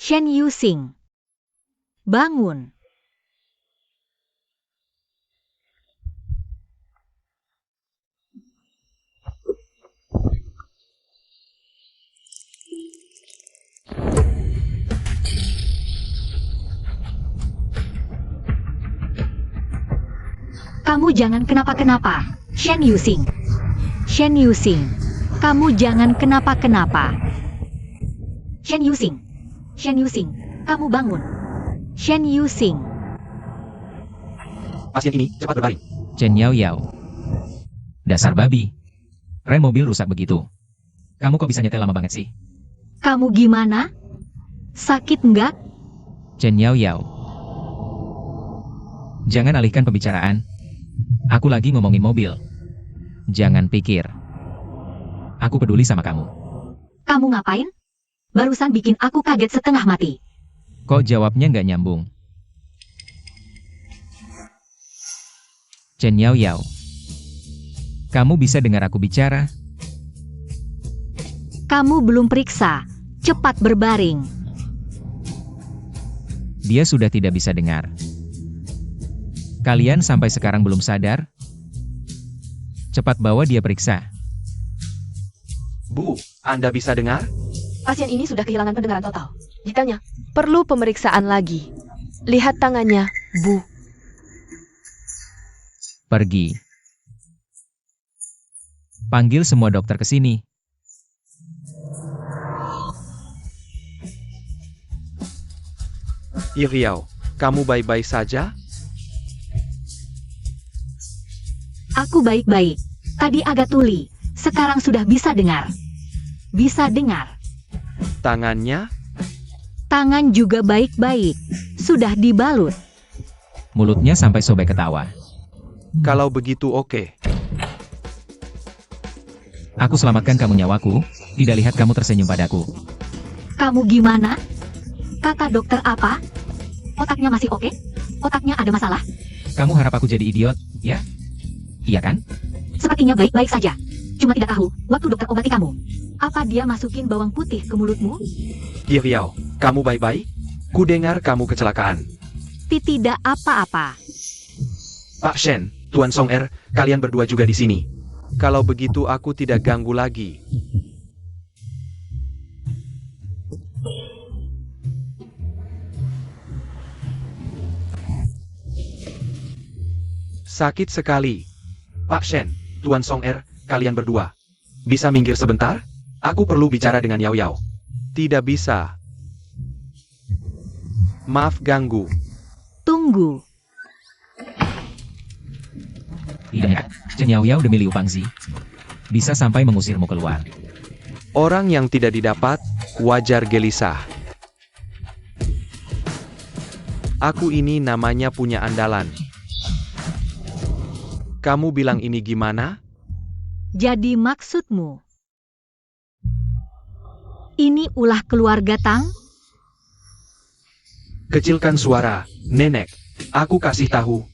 Shen Yusing. Bangun. Kamu jangan kenapa-kenapa, Shen Yusing. Shen Yusing, kamu jangan kenapa-kenapa. Shen Yusing. Shen Yusing, kamu bangun. Shen Yusing. Pasien ini cepat berbaring. Chen Yao Yao. Dasar babi. Rem mobil rusak begitu. Kamu kok bisa nyetel lama banget sih? Kamu gimana? Sakit nggak? Chen Yao Yao. Jangan alihkan pembicaraan. Aku lagi ngomongin mobil. Jangan pikir. Aku peduli sama kamu. Kamu ngapain? Barusan bikin aku kaget setengah mati. Kok jawabnya nggak nyambung? Chen Yao Yao. Kamu bisa dengar aku bicara? Kamu belum periksa. Cepat berbaring. Dia sudah tidak bisa dengar. Kalian sampai sekarang belum sadar? Cepat bawa dia periksa. Bu, Anda bisa dengar? Pasien ini sudah kehilangan pendengaran total. Ditanya, perlu pemeriksaan lagi. Lihat tangannya, Bu. Pergi. Panggil semua dokter ke sini. Iriao, kamu baik-baik saja? Aku baik-baik. Tadi agak tuli, sekarang sudah bisa dengar. Bisa dengar. Tangannya? Tangan juga baik-baik. Sudah dibalut. Mulutnya sampai sobek ketawa. Kalau begitu oke. Aku selamatkan kamu nyawaku, tidak lihat kamu tersenyum padaku. Kamu gimana? Kata dokter apa? Otaknya masih oke? Otaknya ada masalah? Kamu harap aku jadi idiot, ya? Iya kan? Sepertinya baik-baik saja. Cuma tidak tahu, waktu dokter obati kamu. Apa dia masukin bawang putih ke mulutmu? Iriao, kamu baik-baik? Ku dengar kamu kecelakaan. Tidak apa-apa. Pak Shen, Tuan Song Er, kalian berdua juga di sini. Kalau begitu aku tidak ganggu lagi. Sakit sekali. Pak Shen, Tuan Song Er, kalian berdua. Bisa minggir sebentar? Aku perlu bicara dengan Yao Yao. Tidak bisa. Maaf ganggu. Tunggu. Tidak ya, Chen Yao Yao demi Liu Fangzi. Bisa sampai mengusirmu keluar. Orang yang tidak didapat, wajar gelisah. Aku ini namanya punya andalan. Kamu bilang ini gimana? Jadi maksudmu? Ini ulah keluarga Tang? Kecilkan suara, nenek. Aku kasih tahu.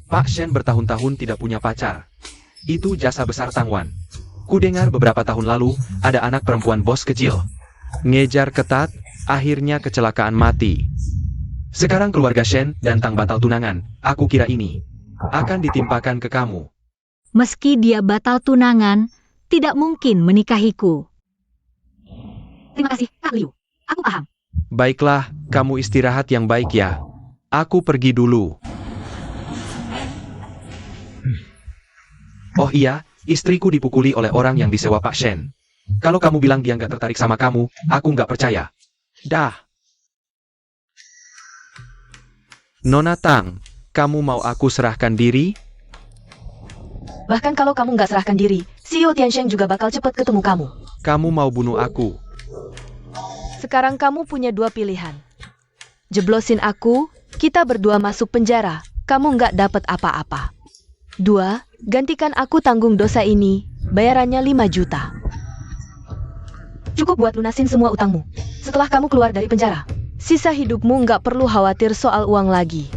Pak Shen bertahun-tahun tidak punya pacar. Itu jasa besar Tang Wan. Ku dengar beberapa tahun lalu, ada anak perempuan bos kecil. Ngejar ketat, akhirnya kecelakaan mati. Sekarang keluarga Shen dan Tang batal tunangan. Aku kira ini akan ditimpakan ke kamu. Meski dia batal tunangan, tidak mungkin menikahiku. Terima kasih, Kak Liu. Aku paham. Baiklah, kamu istirahat yang baik ya. Aku pergi dulu. Oh iya, istriku dipukuli oleh orang yang disewa Pak Shen. Kalau kamu bilang dia nggak tertarik sama kamu, aku nggak percaya. Dah. Nona Tang, kamu mau aku serahkan diri? Bahkan kalau kamu nggak serahkan diri, CEO Tiansheng juga bakal cepat ketemu kamu. Kamu mau bunuh aku? Sekarang kamu punya dua pilihan. Jeblosin aku, kita berdua masuk penjara, kamu nggak dapat apa-apa. 2. Gantikan aku tanggung dosa ini, bayarannya 5 juta. Cukup buat lunasin semua utangmu. Setelah kamu keluar dari penjara, sisa hidupmu nggak perlu khawatir soal uang lagi.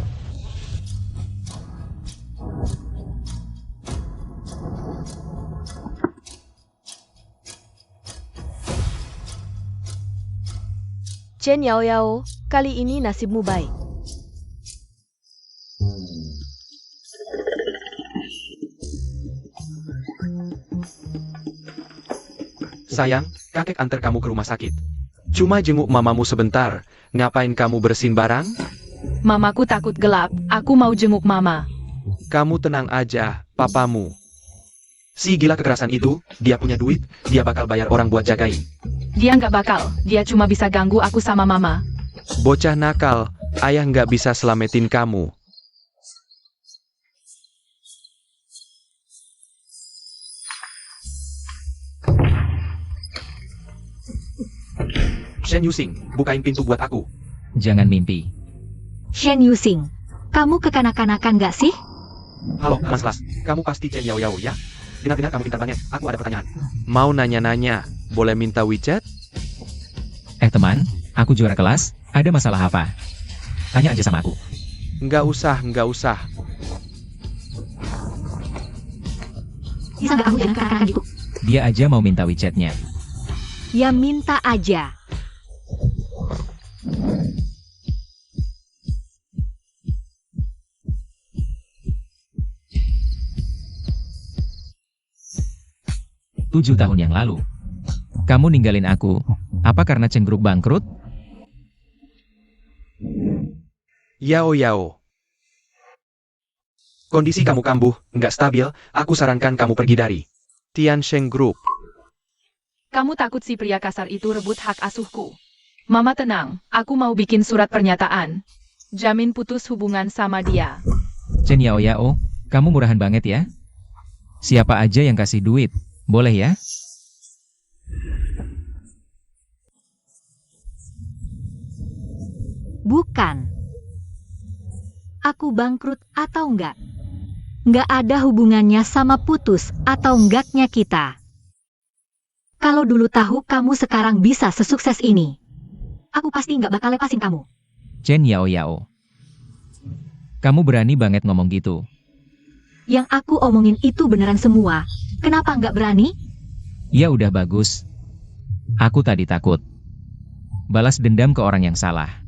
Chen Yao Yao, kali ini nasibmu baik. Sayang, kakek antar kamu ke rumah sakit. Cuma jenguk mamamu sebentar. Ngapain kamu bersin barang? Mamaku takut gelap, aku mau jenguk mama. Kamu tenang aja, papamu. Si gila kekerasan itu, dia punya duit, dia bakal bayar orang buat jagain. Dia nggak bakal, dia cuma bisa ganggu aku sama mama. Bocah nakal, ayah nggak bisa selamatin kamu. Shen Yusing, bukain pintu buat aku. Jangan mimpi. Shen Yusing, kamu kekanak-kanakan gak sih? Halo, Mas Las, kamu pasti Chen Yao Yao ya? Dengar-dengar kamu pintar banget, aku ada pertanyaan. Mau nanya-nanya, boleh minta WeChat? Teman, aku juara kelas, ada masalah apa? Tanya aja sama aku. Nggak usah. Bisa gak kamu jangan kekanak-kanakan gitu? Dia aja mau minta WeChat-nya. Ya minta aja. Tujuh tahun yang lalu. Kamu ninggalin aku. Apa karena Chen Group bangkrut? Yao Yao. Kondisi kamu kambuh, nggak stabil, aku sarankan kamu pergi dari Tiansheng Group. Kamu takut si pria kasar itu rebut hak asuhku? Mama tenang, aku mau bikin surat pernyataan. Jamin putus hubungan sama dia. Chen Yao Yao, kamu murahan banget ya. Siapa aja yang kasih duit, boleh ya? Bukan. Aku bangkrut atau enggak? Enggak ada hubungannya sama putus atau enggaknya kita. Kalau dulu tahu kamu sekarang bisa sesukses ini, aku pasti enggak bakal lepasin kamu. Chen Yao Yao. Kamu berani banget ngomong gitu. Yang aku omongin itu beneran semua. Kenapa enggak berani? Ya udah bagus. Aku tadi takut. Balas dendam ke orang yang salah.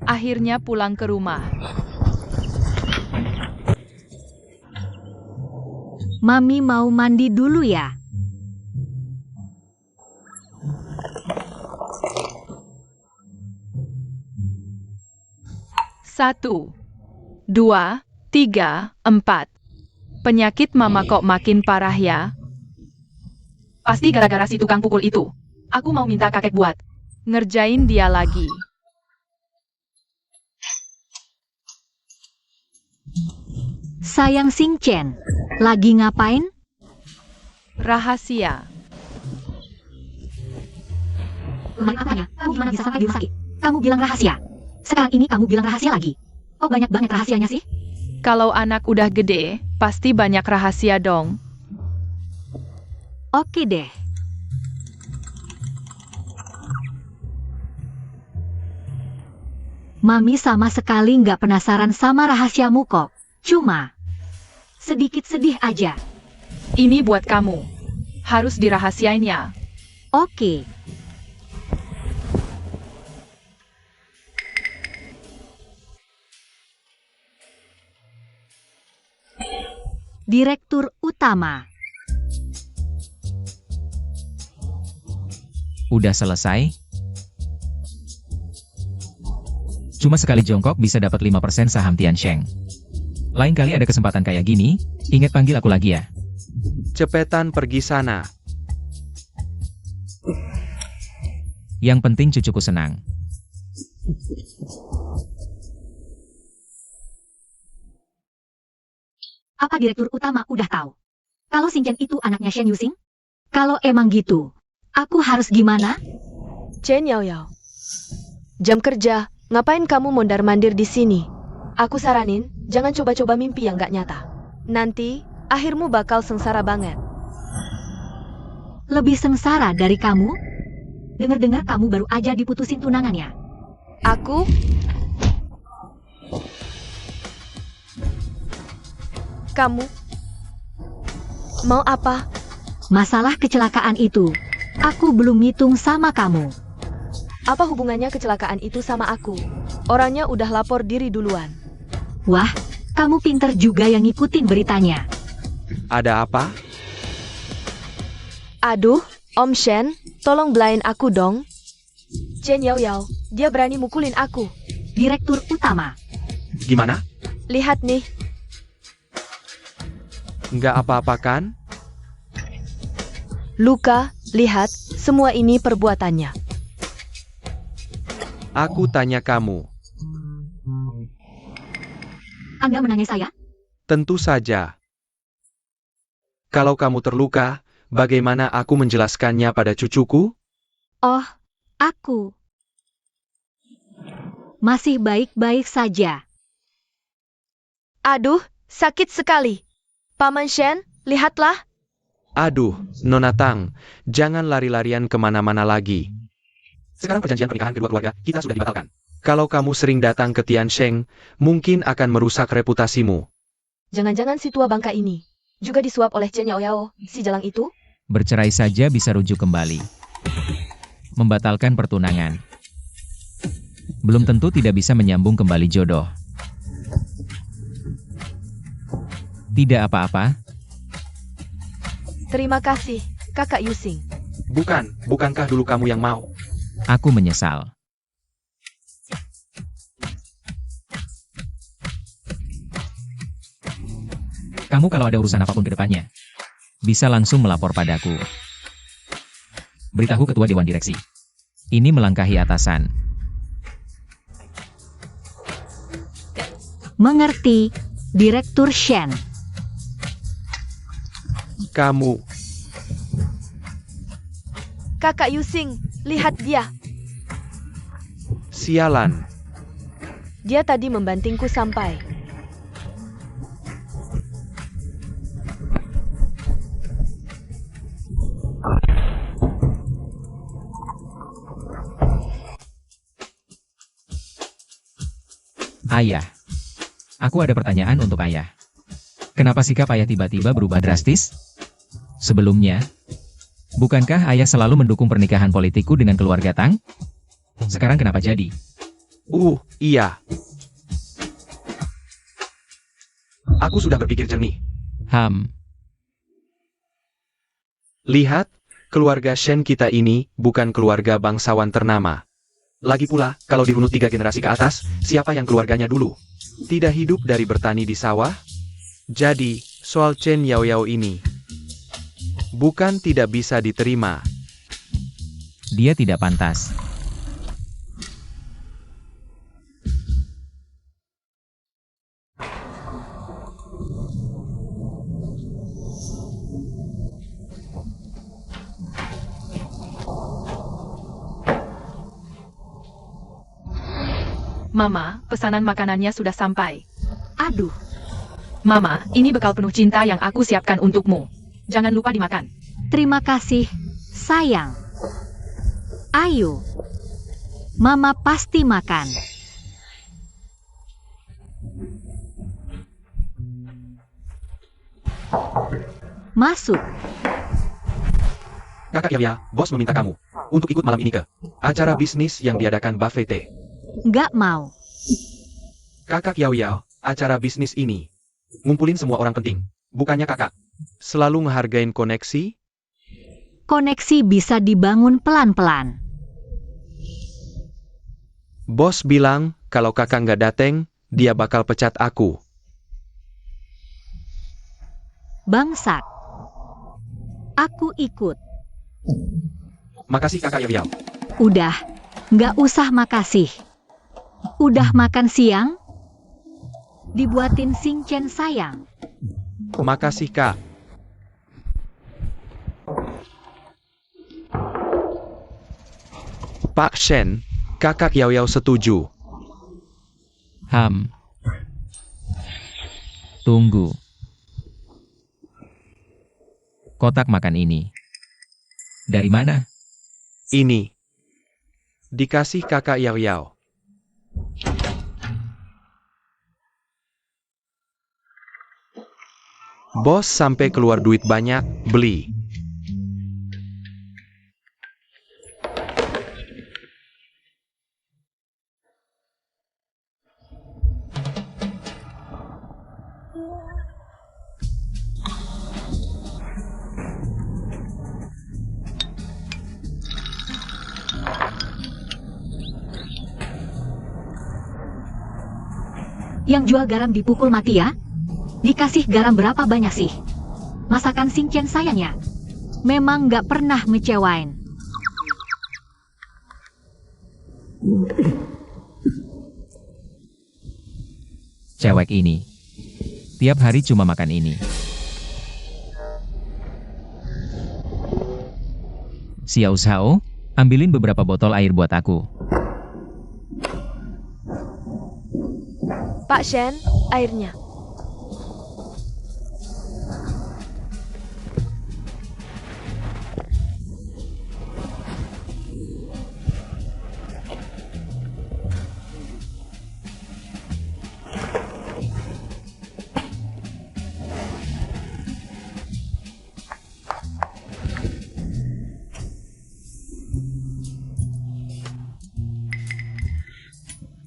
Akhirnya pulang ke rumah. Mami mau mandi dulu ya. Satu, 2, 3, 4. Penyakit mama kok makin parah ya? Pasti gara-gara si tukang pukul itu. Aku mau minta kakek buat ngerjain dia lagi. Sayang Sing Chen, lagi ngapain? Rahasia. Kemarin apanya? Kamu gimana bisa sampai di rumah sakit? Kamu bilang rahasia. Sekarang ini kamu bilang rahasia lagi. Oh banyak banget rahasianya sih. Kalau anak udah gede, pasti banyak rahasia dong. Oke deh. Mami sama sekali nggak penasaran sama rahasiamu kok. Cuma sedikit sedih aja. Ini buat kamu. Harus dirahasiain ya. Oke. Direktur Utama. Udah selesai? Cuma sekali jongkok bisa dapat 5% saham Tiansheng. Lain kali ada kesempatan kayak gini, ingat panggil aku lagi ya. Cepetan pergi sana. Yang penting cucuku senang. Apa Direktur Utama udah tahu? Kalau Sing Chen itu anaknya Shen Yusing? Kalau emang gitu, aku harus gimana? Chen Yao Yao. Jam kerja, ngapain kamu mondar-mandir di sini? Aku saranin, jangan coba-coba mimpi yang gak nyata. Nanti, akhirmu bakal sengsara banget. Lebih sengsara dari kamu? Dengar-dengar kamu baru aja diputusin tunangannya. Aku? Kamu? Mau apa? Masalah kecelakaan itu, aku belum ngitung sama kamu. Apa hubungannya kecelakaan itu sama aku? Orangnya udah lapor diri duluan. Wah, kamu pinter juga yang ngikutin beritanya. Ada apa? Aduh, Om Shen, tolong belain aku dong. Chen Yao Yao, dia berani mukulin aku. Direktur Utama. Gimana? Lihat nih, Nggak apa-apa kan? luka, lihat, semua ini perbuatannya. Aku tanya kamu. Anda menanya saya? Tentu saja. Kalau kamu terluka, bagaimana aku menjelaskannya pada cucuku? Oh, aku. Masih baik-baik saja. Aduh, sakit sekali. Paman Shen, lihatlah. Aduh, Nona Tang, jangan lari-larian kemana-mana lagi. Sekarang perjanjian pernikahan kedua keluarga kita sudah dibatalkan. Kalau kamu sering datang ke Tiansheng, mungkin akan merusak reputasimu. Jangan-jangan si tua bangka ini juga disuap oleh Chen Yaoyao, si jalang itu? Bercerai saja bisa rujuk kembali. Membatalkan pertunangan. Belum tentu tidak bisa menyambung kembali jodoh. Tidak apa-apa. Terima kasih, Kakak Yusing. Bukankah dulu kamu yang mau? Aku menyesal. Kamu kalau ada urusan apapun ke depannya, bisa langsung melapor padaku. Beritahu ketua dewan direksi. Ini melangkahi atasan. Mengerti, Direktur Shen. Kamu, Kakak Yusing, lihat dia. sialan. Dia tadi membantingku sampai. Ayah. Aku ada pertanyaan untuk ayah. Kenapa sikap ayah tiba-tiba berubah drastis? Sebelumnya, bukankah ayah selalu mendukung pernikahan politikku dengan keluarga Tang? Sekarang kenapa jadi? Iya. Aku sudah berpikir jernih. Lihat, keluarga Shen kita ini bukan keluarga bangsawan ternama. Lagi pula, kalau dirunut 3 generasi ke atas, siapa yang keluarganya dulu? Tidak hidup dari bertani di sawah? Jadi, soal Chen Yaoyao ini, bukan tidak bisa diterima. Dia tidak pantas. Mama, pesanan makanannya sudah sampai. Aduh, Mama, ini bekal penuh cinta yang aku siapkan untukmu. Jangan lupa dimakan. terima kasih, sayang. Ayo. Mama pasti makan. Masuk. Kakak Yaya, bos meminta kamu untuk ikut malam ini ke acara bisnis yang diadakan Buffet. Nggak mau. Kakak Yao Yao, acara bisnis ini ngumpulin semua orang penting. Bukannya kakak selalu ngehargain koneksi? Koneksi bisa dibangun pelan-pelan. Bos bilang kalau kakak nggak dateng, dia bakal pecat aku. Bangsat. Aku ikut. Makasih kakak Yao Yao. Udah, nggak usah makasih. Udah makan siang? Dibuatin Sing Chen sayang. Makasih kak. Pak Shen, kakak Yao Yao setuju. Tunggu. Kotak makan ini. Dari mana? Ini dikasih kakak Yao Yao. Bos sampai keluar duit banyak, beli. Yang jual garam dipukul mati ya? Dikasih garam berapa banyak sih? Masakan Sing Chen sayangnya. Memang nggak pernah ngecewain. Cewek ini. Tiap hari cuma makan ini. Xiao Xiao, ambilin beberapa botol air buat aku. Pak Shen, airnya.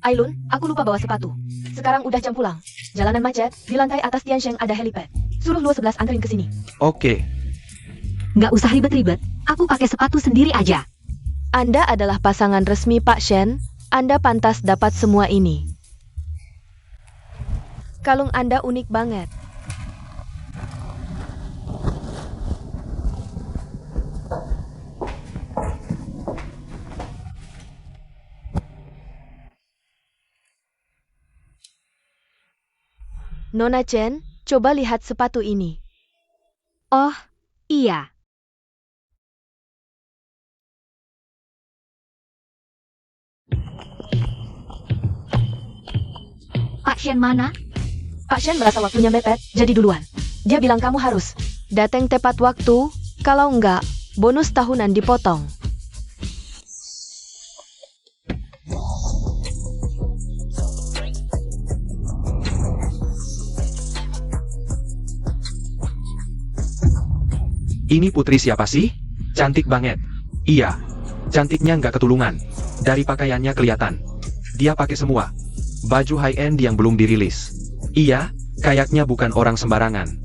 Ailun, aku lupa bawa sepatu. Sekarang udah jam pulang. Jalanan macet, di lantai atas Tiansheng ada helipad. Suruh Luo 11 anterin ke sini. Oke. Nggak usah ribet-ribet, aku pakai sepatu sendiri aja. Anda adalah pasangan resmi Pak Shen, Anda pantas dapat semua ini. Kalung Anda unik banget. Nona Chen, coba lihat sepatu ini. Oh, iya. Pak Shen mana? Pak Shen merasa waktunya mepet, jadi duluan. Dia bilang kamu harus datang tepat waktu, kalau enggak, bonus tahunan dipotong. Ini putri siapa sih? Cantik banget. Iya. Cantiknya nggak ketulungan. Dari pakaiannya kelihatan. Dia pakai semua baju high-end yang belum dirilis. Iya, kayaknya bukan orang sembarangan.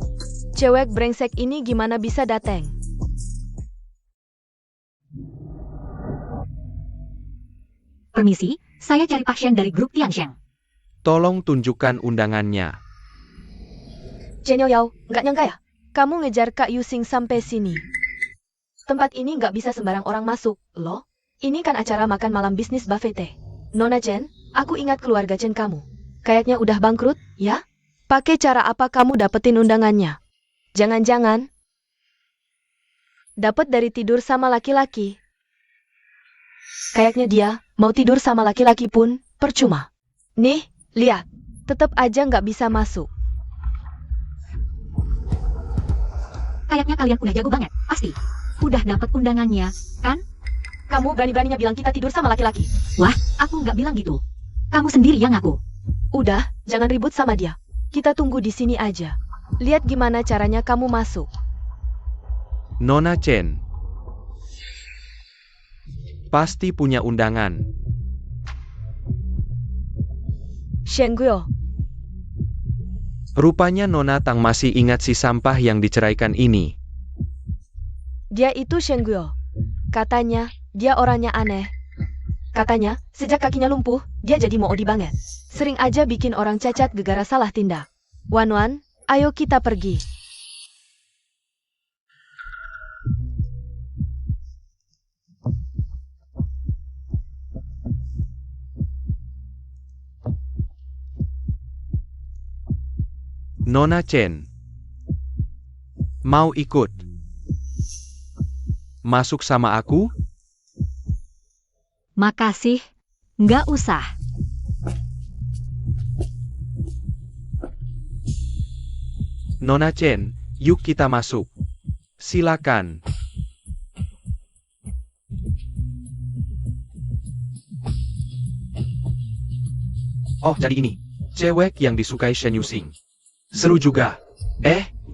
Cewek brengsek ini gimana bisa datang? Permisi, saya cari Pak Shen dari grup Tiansheng. Tolong tunjukkan undangannya. Chen Yao, nggak nyangka ya? Kamu ngejar Kak Yusing sampai sini. Tempat ini nggak bisa sembarang orang masuk, loh. Ini kan acara makan malam bisnis buffet teh. Nona Chen, aku ingat keluarga Chen kamu. Kayaknya udah bangkrut, ya? Pakai cara apa kamu dapetin undangannya? Jangan-jangan dapat dari tidur sama laki-laki. Kayaknya dia mau tidur sama laki-laki pun percuma. Nih, lihat. Tetap aja nggak bisa masuk. Kayaknya kalian udah jago banget, pasti. Udah dapat undangannya, kan? Kamu berani-beraninya bilang kita tidur sama laki-laki. Wah, aku nggak bilang gitu. Kamu sendiri yang ngaku. Udah, jangan ribut sama dia. Kita tunggu di sini aja. Lihat gimana caranya kamu masuk. Nona Chen. Pasti punya undangan. Shen Guo, Rupanya Nona Tang masih ingat si sampah yang diceraikan ini. dia itu Shen Guo. Katanya, dia orangnya aneh. Katanya, sejak kakinya lumpuh, dia jadi moodi banget. Sering aja bikin orang cacat gegara salah tindak. Wan, ayo kita pergi. Nona Chen. Mau ikut? Masuk sama aku? Makasih, nggak usah. Nona Chen, yuk kita masuk. Silakan. Oh, jadi ini. Cewek yang disukai Shen Yusing. Seru juga.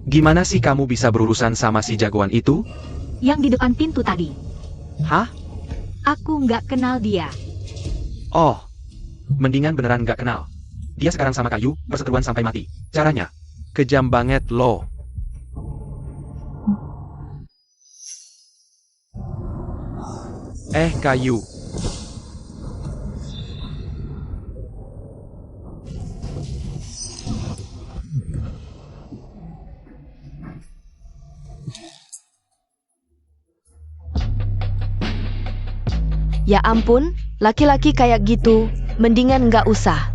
Gimana sih kamu bisa berurusan sama si jagoan itu? Yang di depan pintu tadi. Hah? Aku nggak kenal dia. Oh. Mendingan beneran gak kenal. Dia sekarang sama Kayu, perseteruan sampai mati. Caranya kejam banget loh. Kayu. Ya ampun, laki-laki kayak gitu, mendingan nggak usah.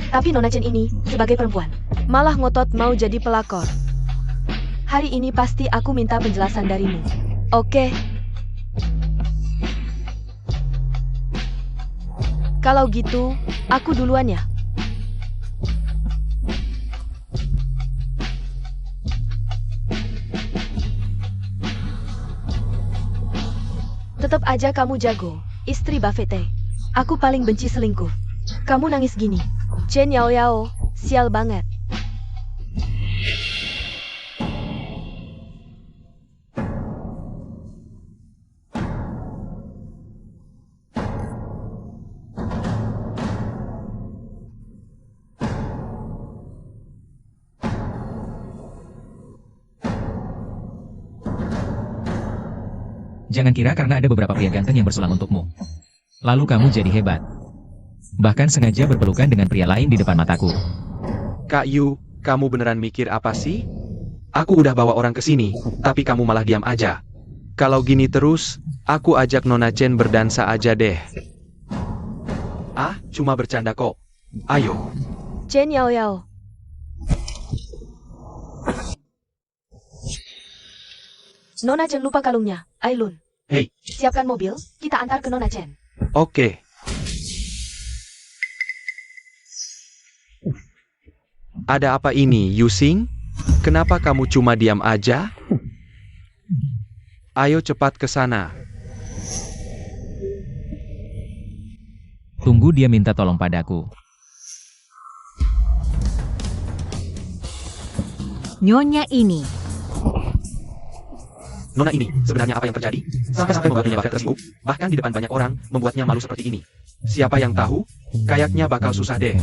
Tapi Nona Chen ini, sebagai perempuan, malah ngotot mau jadi pelakor. Hari ini pasti aku minta penjelasan darimu. Oke? Kalau gitu, aku duluan ya. Tetap aja kamu jago, istri Buffett. Aku paling benci selingkuh. Kamu nangis gini. Chen Yao, sial banget. Jangan kira karena ada beberapa pria ganteng yang bersulang untukmu. Lalu kamu jadi hebat. Bahkan sengaja berpelukan dengan pria lain di depan mataku. Kak Yu, kamu beneran mikir apa sih? Aku udah bawa orang ke sini, tapi kamu malah diam aja. Kalau gini terus, aku ajak Nona Chen berdansa aja deh. Ah, cuma bercanda kok. Ayo. Chen Yao Yao. Nona Chen lupa kalungnya. Ailun. Hei. Siapkan mobil, kita antar ke Nona Chen. Oke. Ada apa ini, Yusing? Kenapa kamu cuma diam aja? Ayo cepat ke sana. Tunggu, dia minta tolong padaku. Nyonya ini. Nona ini, sebenarnya apa yang terjadi? Sampai-sampai membuat Nyonya Buffett tersinggung, bahkan di depan banyak orang, membuatnya malu seperti ini. Siapa yang tahu? Kayaknya bakal susah deh.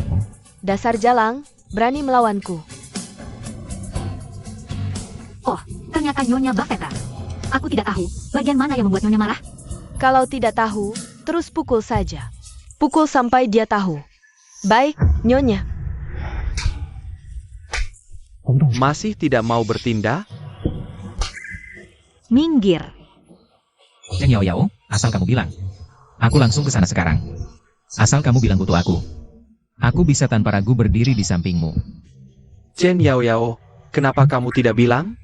Dasar jalang, berani melawanku. Oh, ternyata Nyonya Buffett. Aku tidak tahu bagian mana yang membuat Nyonya marah. Kalau tidak tahu, terus pukul saja. Pukul sampai dia tahu. Baik, Nyonya. Masih tidak mau bertindak? Minggir. Chen Yao Yao, asal kamu bilang. Aku langsung ke sana sekarang. Asal kamu bilang butuh aku. Aku bisa tanpa ragu berdiri di sampingmu. Chen Yao Yao, kenapa kamu tidak bilang?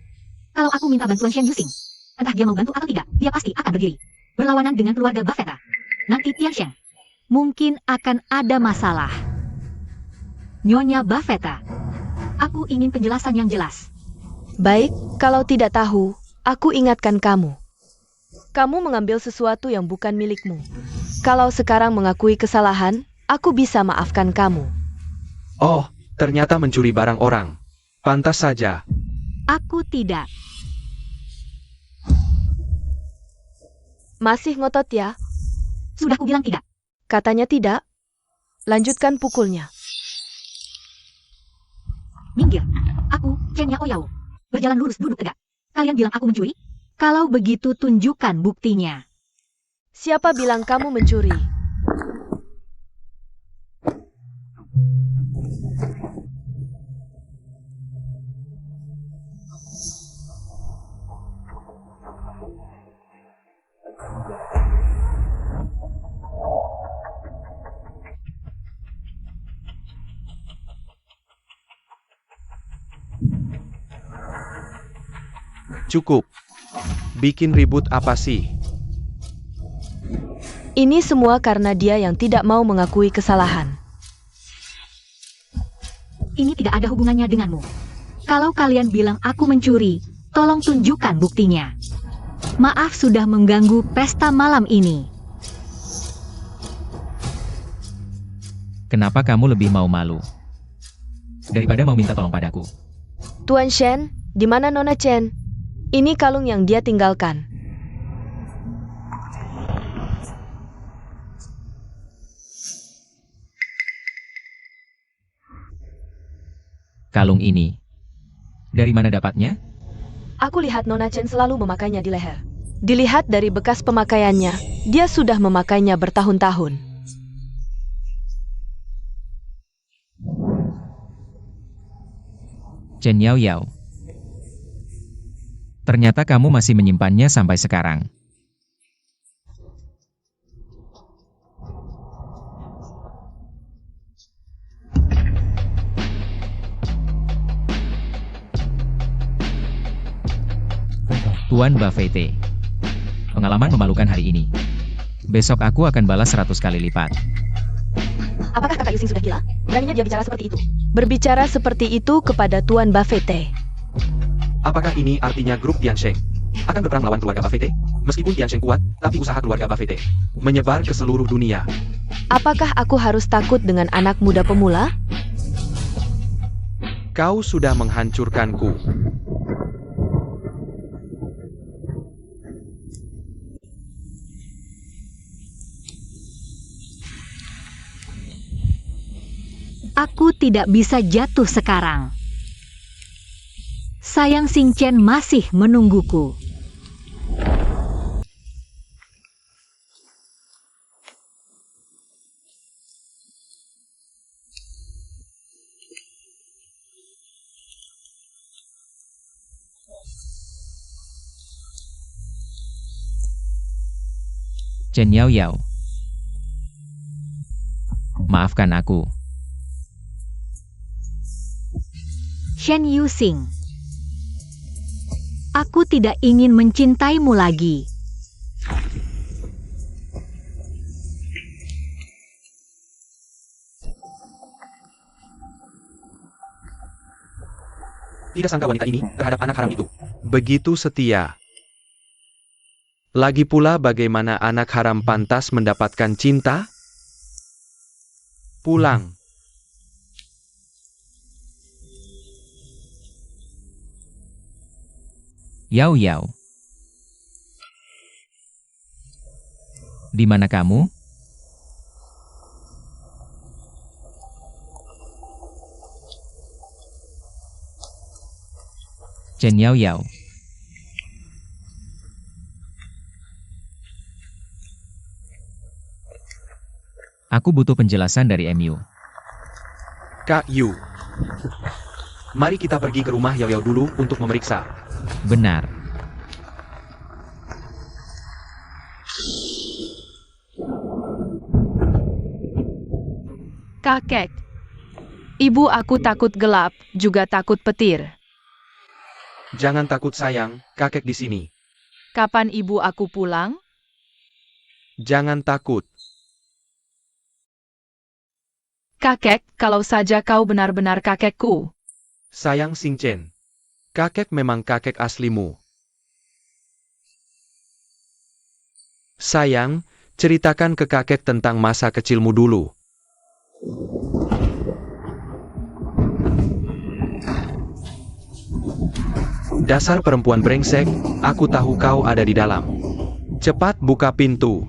Kalau aku minta bantuan Shen Yusing, entah dia mau bantu atau tidak, dia pasti akan berdiri. Berlawanan dengan keluarga Buffett. Nanti Tian Shen. Mungkin akan ada masalah. Nyonya Buffett, aku ingin penjelasan yang jelas. Baik, kalau tidak tahu, aku ingatkan kamu. Kamu mengambil sesuatu yang bukan milikmu. Kalau sekarang mengakui kesalahan, aku bisa maafkan kamu. Oh, ternyata mencuri barang orang. Pantas saja. Aku tidak. Masih ngotot ya? Sudah kubilang tidak. Katanya tidak. Lanjutkan pukulnya. Minggir. Aku, Chen Yao Yao. Berjalan lurus, duduk tegak. Kalian bilang aku mencuri? Kalau begitu tunjukkan buktinya. Siapa bilang kamu mencuri? Cukup. Bikin ribut apa sih? Ini semua karena dia yang tidak mau mengakui kesalahan. Ini tidak ada hubungannya denganmu. Kalau kalian bilang aku mencuri, tolong tunjukkan buktinya. Maaf sudah mengganggu pesta malam ini. Kenapa kamu lebih mau malu daripada mau minta tolong padaku? Tuan Shen, di mana Nona Chen? Ini kalung yang dia tinggalkan. Kalung ini. Dari mana dapatnya? Aku lihat Nona Chen selalu memakainya di leher. Dilihat dari bekas pemakaiannya, dia sudah memakainya bertahun-tahun. Chen Yao Yao. Ternyata kamu masih menyimpannya sampai sekarang. Tuan Buffett. Pengalaman memalukan hari ini. Besok aku akan balas 100 kali lipat. Apakah kakak Yusing sudah gila? Beraninya dia bicara seperti itu. Berbicara seperti itu kepada Tuan Buffett. Apakah ini artinya grup Tiansheng akan berperang melawan keluarga Buffett? Meskipun Tiansheng kuat, tapi usaha keluarga Buffett menyebar ke seluruh dunia. Apakah aku harus takut dengan anak muda pemula? Kau sudah menghancurkanku. Aku tidak bisa jatuh sekarang. Sayang Xing Chen masih menungguku. Chen Yao Yao. Maafkan aku. Shen Yusing. Aku tidak ingin mencintaimu lagi. Tidak sangka wanita ini terhadap anak haram itu begitu setia. Lagi pula bagaimana anak haram pantas mendapatkan cinta? Pulang. Yao Yao. Di mana kamu? Chen Yao Yao. Aku butuh penjelasan dari MU. Kak Yu. Mari kita pergi ke rumah Yao Yao dulu untuk memeriksa. Benar. Kakek. Ibu aku takut gelap, juga takut petir. Jangan takut sayang, kakek di sini. Kapan ibu aku pulang? Jangan takut. Kakek, kalau saja kau benar-benar kakekku. Sayang Xing Chen. Kakek memang kakek aslimu. Sayang, ceritakan ke kakek tentang masa kecilmu dulu. Dasar perempuan brengsek, aku tahu kau ada di dalam. Cepat buka pintu.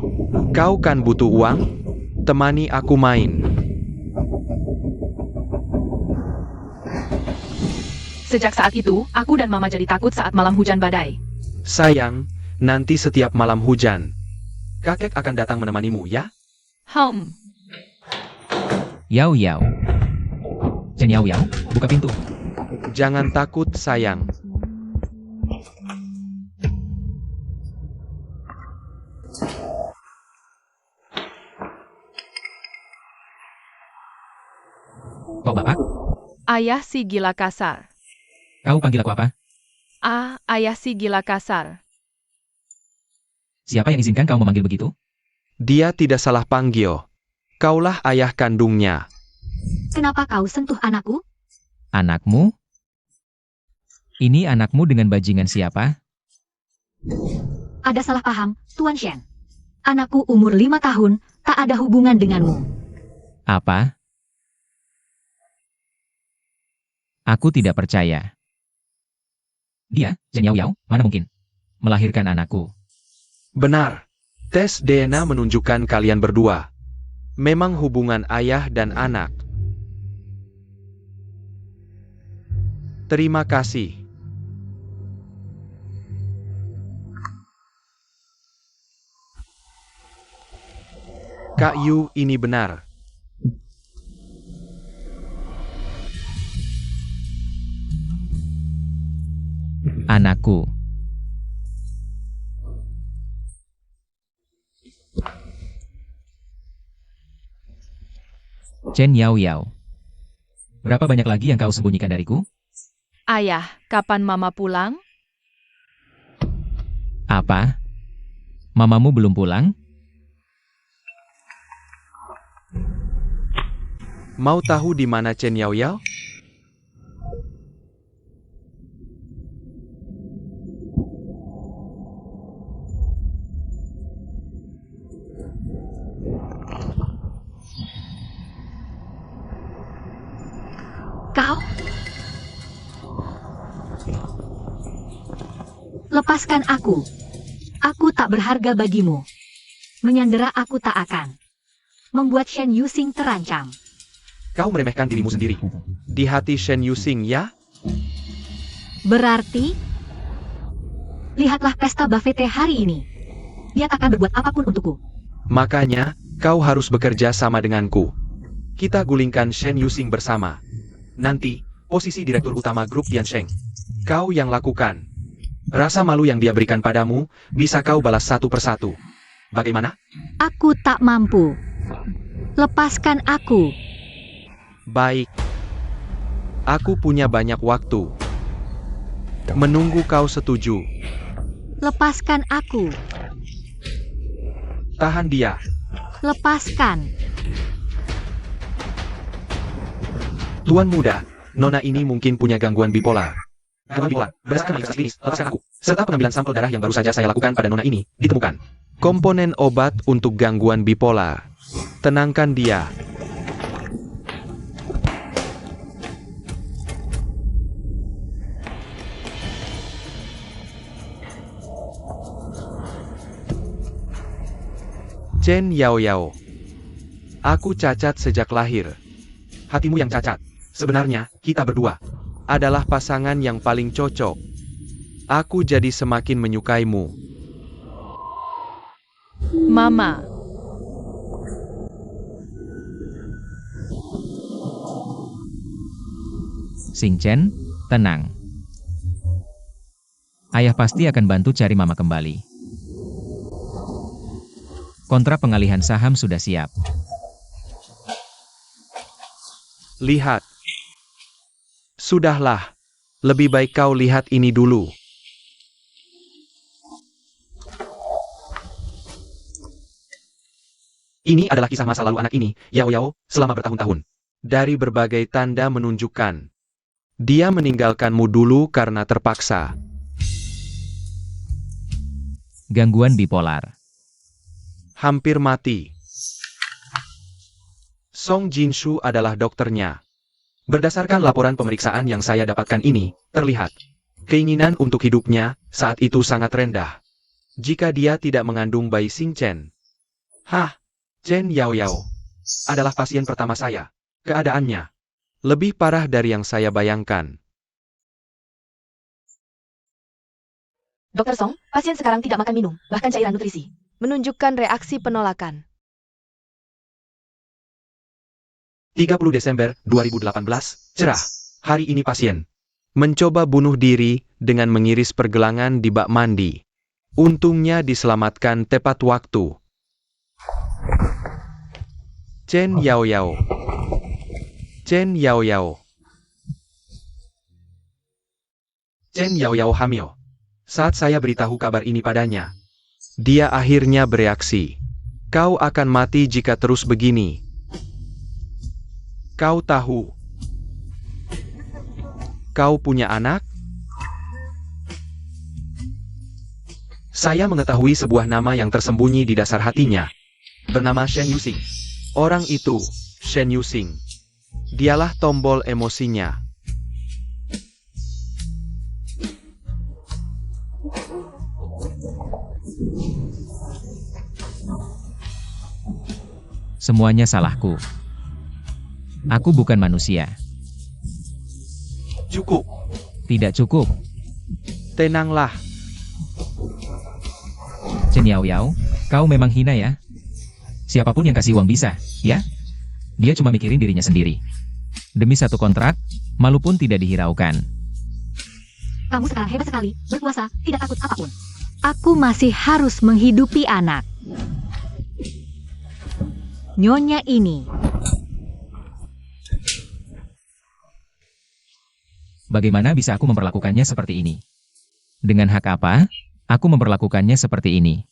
Kau kan butuh uang? Temani aku main. Sejak saat itu, aku dan Mama jadi takut saat malam hujan badai. Sayang, nanti setiap malam hujan, kakek akan datang menemanimu ya? Yao Yao. Chen Yao Yao, buka pintu. Jangan takut sayang. Kok bapak? Ayah si gila kasar. Kau panggil aku apa? Ayah si gila kasar. Siapa yang izinkan kau memanggil begitu? Dia tidak salah panggil. Kaulah ayah kandungnya. Kenapa kau sentuh anakku? Anakmu? Ini anakmu dengan bajingan siapa? Ada salah paham, Tuan Shen. Anakku umur 5 tahun, tak ada hubungan denganmu. Apa? Aku tidak percaya. Dia, Chen Yao Yao, mana mungkin melahirkan anakku? Benar. Tes DNA menunjukkan kalian berdua memang hubungan ayah dan anak. Terima kasih. Kak Yu, ini benar. Anakku. Chen Yao Yao. Berapa banyak lagi yang kau sembunyikan dariku? Ayah, kapan Mama pulang? Apa? Mamamu belum pulang? Mau tahu di mana Chen Yao Yao? Kau? Lepaskan aku. Aku tak berharga bagimu. Menyandera aku tak akan. Membuat Shen Yusing terancam. Kau meremehkan dirimu sendiri. Di hati Shen Yusing ya? Berarti? Lihatlah pesta buffet hari ini. Dia tak akan berbuat apapun untukku. Makanya, kau harus bekerja sama denganku. Kita gulingkan Shen Yusing bersama. Nanti, posisi direktur utama grup Diansheng. Kau yang lakukan. Rasa malu yang dia berikan padamu, bisa kau balas satu persatu. bagaimana? Aku tak mampu. Lepaskan aku. Baik. Aku punya banyak waktu. Menunggu kau setuju. Lepaskan aku. Tahan dia. Lepaskan. Tuan muda, nona ini mungkin punya gangguan bipolar. Gangguan bipolar, berdasarkan analisis klinis, lepaskan aku. Serta pengambilan sampel darah yang baru saja saya lakukan pada nona ini, ditemukan komponen obat untuk gangguan bipolar. Tenangkan dia. Chen Yaoyao. Aku cacat sejak lahir. Hatimu yang cacat. Sebenarnya, kita berdua adalah pasangan yang paling cocok. Aku jadi semakin menyukaimu. Mama. Xing Chen, tenang. Ayah pasti akan bantu cari mama kembali. Kontrak pengalihan saham sudah siap. Lihat. Sudahlah. Lebih baik kau lihat ini dulu. Ini adalah kisah masa lalu anak ini, Yao Yao, selama bertahun-tahun. Dari berbagai tanda menunjukkan. Dia meninggalkanmu dulu karena terpaksa. Gangguan bipolar. Hampir mati. Song Jinshu adalah dokternya. Berdasarkan laporan pemeriksaan yang saya dapatkan ini, terlihat keinginan untuk hidupnya saat itu sangat rendah. Jika dia tidak mengandung bayi Xing Chen. Hah, Chen Yaoyao adalah pasien pertama saya. Keadaannya lebih parah dari yang saya bayangkan. Dokter Song, pasien sekarang tidak makan minum, bahkan cairan nutrisi. Menunjukkan reaksi penolakan. 30 Desember 2018, cerah. Hari ini pasien mencoba bunuh diri dengan mengiris pergelangan di bak mandi. Untungnya diselamatkan tepat waktu. Chen Yaoyao. Chen Yaoyao. Chen Yaoyao hamil. Saat saya beritahu kabar ini padanya, dia akhirnya bereaksi. Kau akan mati jika terus begini. Kau tahu. Kau punya anak? Saya mengetahui sebuah nama yang tersembunyi di dasar hatinya. Bernama Shen Yuxing. Orang itu, Shen Yuxing. Dialah tombol emosinya. Semuanya salahku. Aku bukan manusia. Cukup. Tidak cukup. Tenanglah. Chen Yaoyao, kau memang hina ya? Siapapun yang kasih uang bisa, ya? Dia cuma mikirin dirinya sendiri. Demi satu kontrak, malu pun tidak dihiraukan. Kamu sekarang hebat sekali, berkuasa, tidak takut apapun. Aku masih harus menghidupi anak. Nyonya ini. Bagaimana bisa aku memperlakukannya seperti ini? Dengan hak apa, aku memperlakukannya seperti ini?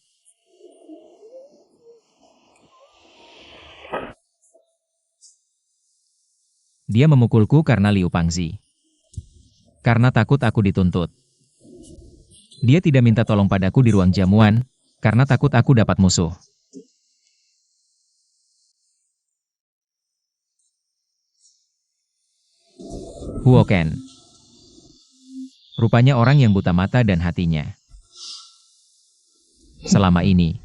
Dia memukulku karena Liu Pangzi. Karena takut aku dituntut. Dia tidak minta tolong padaku di ruang jamuan, karena takut aku dapat musuh. Huoken. Rupanya orang yang buta mata dan hatinya. Selama ini,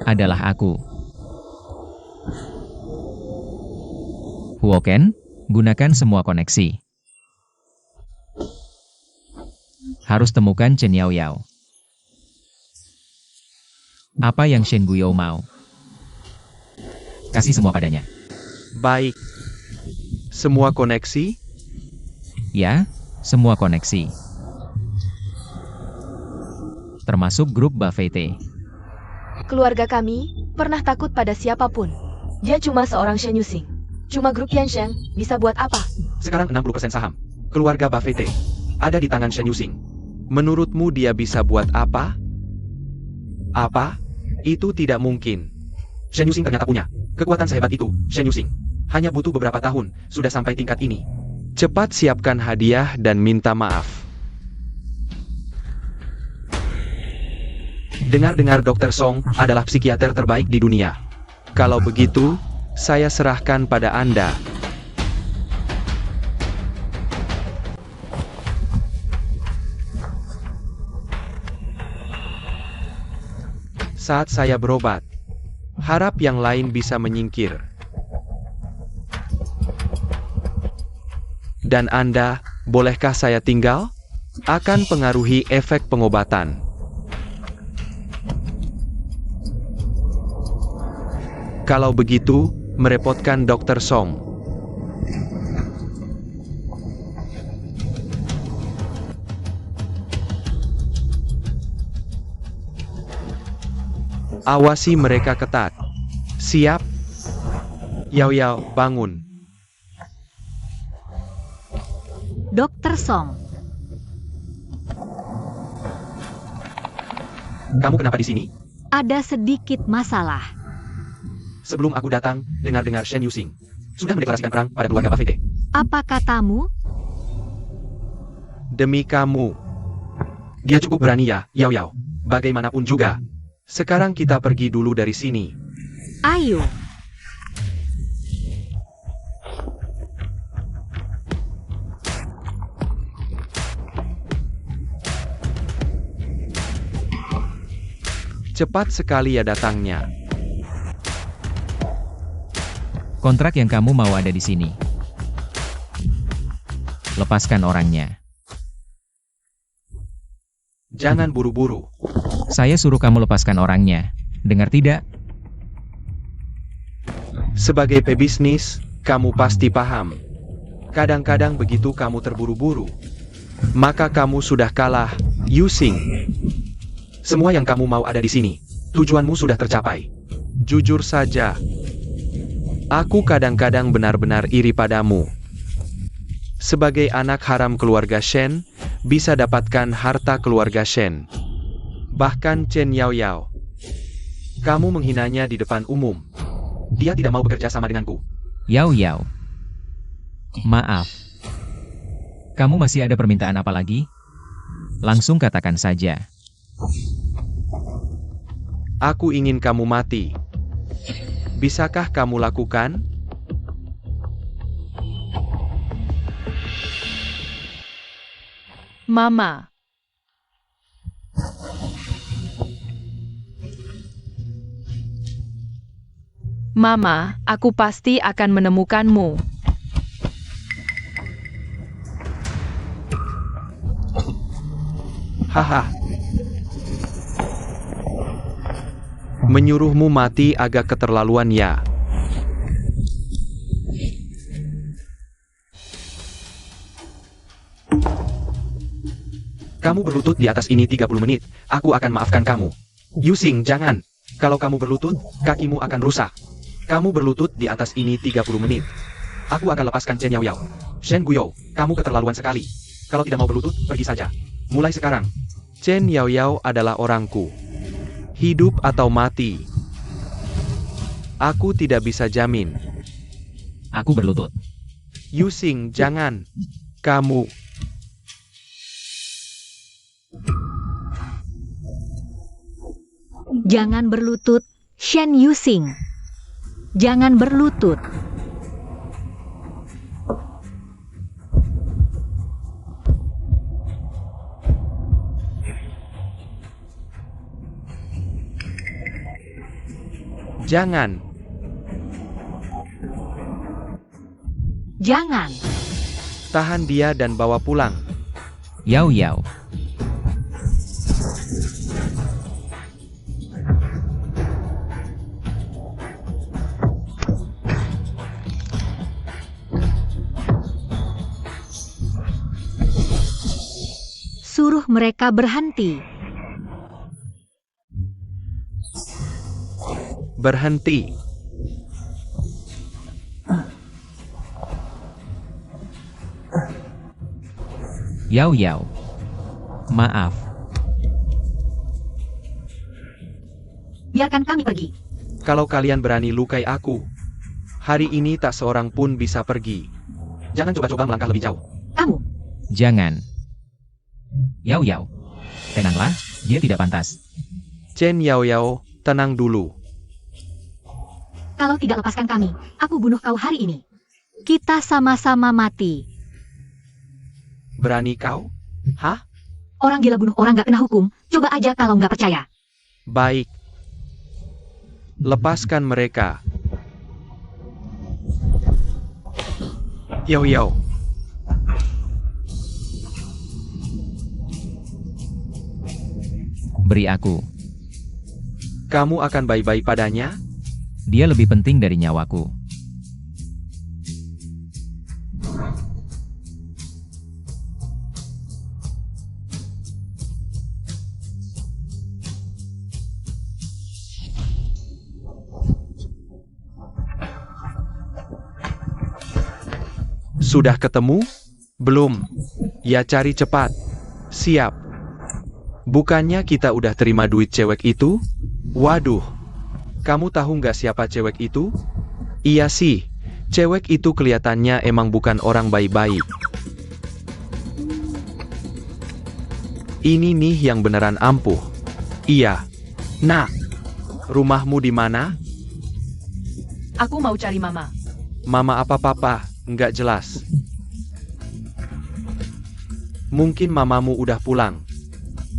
adalah aku. Huoken, gunakan semua koneksi. Harus temukan Chen Yaoyao. Apa yang Shen Guiyou mau? Kasih semua padanya. Baik. Semua koneksi? Ya, semua koneksi. Termasuk grup Buffet. Keluarga kami pernah takut pada siapapun. Dia cuma seorang Shen Yusing. Cuma grup Yansheng bisa buat apa? Sekarang 60% saham keluarga Buffett ada di tangan Shen Yusing. Menurutmu dia bisa buat apa? Apa? Itu tidak mungkin. Shen Yusing ternyata punya kekuatan sehebat itu. Shen Yusing hanya butuh beberapa tahun sudah sampai tingkat ini. Cepat siapkan hadiah dan minta maaf. Dengar-dengar Dr. Song adalah psikiater terbaik di dunia. Kalau begitu, saya serahkan pada Anda. Saat saya berobat, harap yang lain bisa menyingkir. Dan Anda, bolehkah saya tinggal? Akan pengaruhi efek pengobatan. Kalau begitu, merepotkan Dr. Song. Awasi mereka ketat. Siap? Yao Yao, bangun. Dr. Song, Kamu kenapa di sini? ada sedikit masalah. Sebelum aku datang, dengar-dengar Shen Yusing sudah mendeklarasikan perang pada keluarga Buffett. Apa katamu? Demi kamu. Dia cukup berani ya, Yao Yao. Bagaimanapun juga. Sekarang kita pergi dulu dari sini. Ayo. Cepat sekali ya datangnya. Kontrak yang kamu mau ada di sini. Lepaskan orangnya. Jangan buru-buru. Saya suruh kamu lepaskan orangnya. Dengar tidak? Sebagai pebisnis, kamu pasti paham. Kadang-kadang begitu kamu terburu-buru, maka kamu sudah kalah, Yusing. Semua yang kamu mau ada di sini. Tujuanmu sudah tercapai. Jujur saja, aku kadang-kadang benar-benar iri padamu. Sebagai anak haram keluarga Shen, bisa dapatkan harta keluarga Shen. Bahkan Chen Yao Yao. Kamu menghinanya di depan umum. Dia tidak mau bekerja sama denganku. Yao Yao. Maaf. Kamu masih ada permintaan apa lagi? Langsung katakan saja. Aku ingin kamu mati. Bisakah kamu lakukan? Mama. Mama, aku pasti akan menemukanmu. Haha. Menyuruhmu mati agak keterlaluan ya. Kamu berlutut di atas ini 30 menit, aku akan maafkan kamu. Yusing, jangan. Kalau kamu berlutut, kakimu akan rusak. Kamu berlutut di atas ini 30 menit. Aku akan lepaskan Chen Yao Yao. Shen Guiyou, kamu keterlaluan sekali. Kalau tidak mau berlutut, pergi saja. Mulai sekarang. Chen Yao Yao adalah orangku. Hidup atau mati. Aku tidak bisa jamin. Aku berlutut. Yusing, jangan. Kamu. Jangan berlutut, Shen Yusing. Jangan berlutut. Jangan. Jangan. Tahan dia dan bawa pulang. Yao Yao. Suruh mereka berhenti. Berhenti. Yao Yao. Maaf. Biarkan kami pergi. Kalau kalian berani lukai aku, hari ini tak seorang pun bisa pergi. Jangan coba-coba melangkah lebih jauh. Kamu, Jangan. Yao Yao. Tenanglah, dia tidak pantas. Chen Yao Yao, tenang dulu. kalau tidak lepaskan kami, aku bunuh kau hari ini. Kita sama-sama mati. Berani kau? Hah? Orang gila bunuh orang gak kena hukum. Coba aja kalau nggak percaya. Baik. Lepaskan mereka. Yao Yao. Beri aku. Kamu akan baik-baik padanya? Dia lebih penting dari nyawaku. Sudah ketemu? Belum. Ya cari cepat. Siap. Bukannya kita udah terima duit cewek itu? Waduh. Kamu tahu nggak siapa cewek itu? Iya sih. Cewek itu kelihatannya emang bukan orang baik-baik. Ini nih yang beneran ampuh. Iya. Nah, rumahmu di mana? Aku mau cari mama. Mama apa papa? Nggak jelas. Mungkin mamamu udah pulang.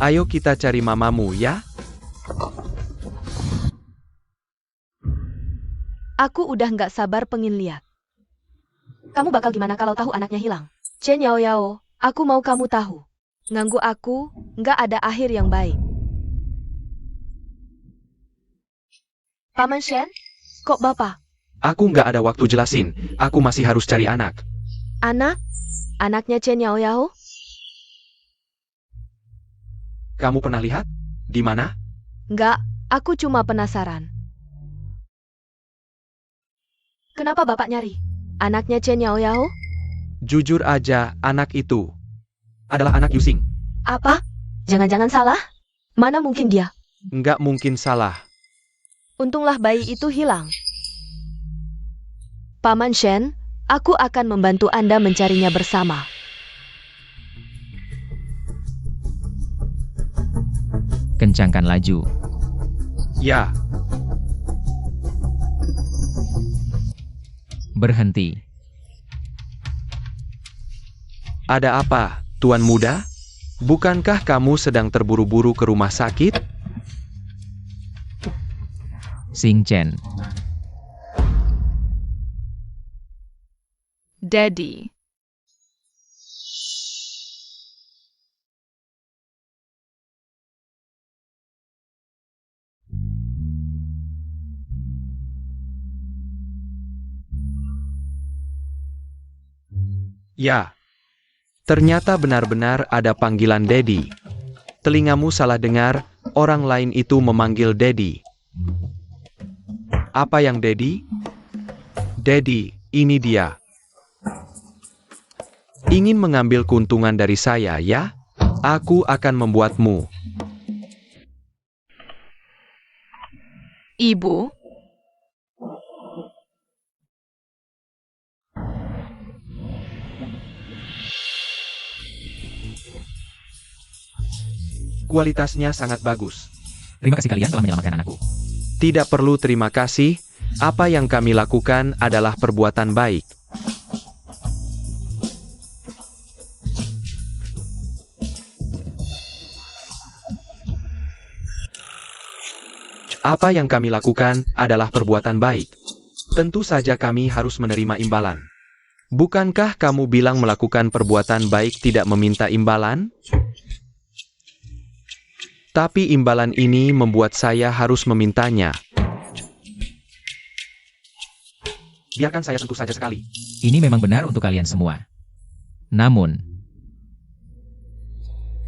Ayo kita cari mamamu ya. Aku udah nggak sabar pengen lihat. Kamu bakal gimana kalau tahu anaknya hilang? Chen Yao Yao, aku mau kamu tahu. Nganggu aku, nggak ada akhir yang baik. Paman Shen? Kok Bapak? Aku nggak ada waktu jelasin. Aku masih harus cari anak. Anak? Anaknya Chen Yao Yao? Kamu pernah lihat? Di mana? Nggak, aku cuma penasaran. Kenapa Bapak nyari? Anaknya Chen Yao Yao? Jujur aja, anak itu adalah anak Yusing. Apa? Jangan-jangan salah? Mana mungkin dia? Nggak mungkin salah. Untunglah bayi itu hilang. Paman Shen, aku akan membantu Anda mencarinya bersama. Kencangkan laju. Ya, Berhenti. ada apa, Tuan Muda? Bukankah kamu sedang terburu-buru ke rumah sakit? Xing Chen. Daddy. Ya. Ternyata benar-benar ada panggilan Daddy. Telingamu salah dengar, orang lain itu memanggil Daddy. Apa yang Daddy? Daddy, ini dia. Ingin mengambil keuntungan dari saya, ya? Aku akan membuatmu. Ibu. Kualitasnya sangat bagus. Terima kasih kalian telah menyelamatkan anakku. Tidak perlu terima kasih, apa yang kami lakukan adalah perbuatan baik. Apa yang kami lakukan adalah perbuatan baik. Tentu saja kami harus menerima imbalan. Bukankah kamu bilang melakukan perbuatan baik tidak meminta imbalan? Tapi imbalan ini membuat saya harus memintanya. Biarkan saya sentuh saja sekali. Ini memang benar untuk kalian semua. Namun,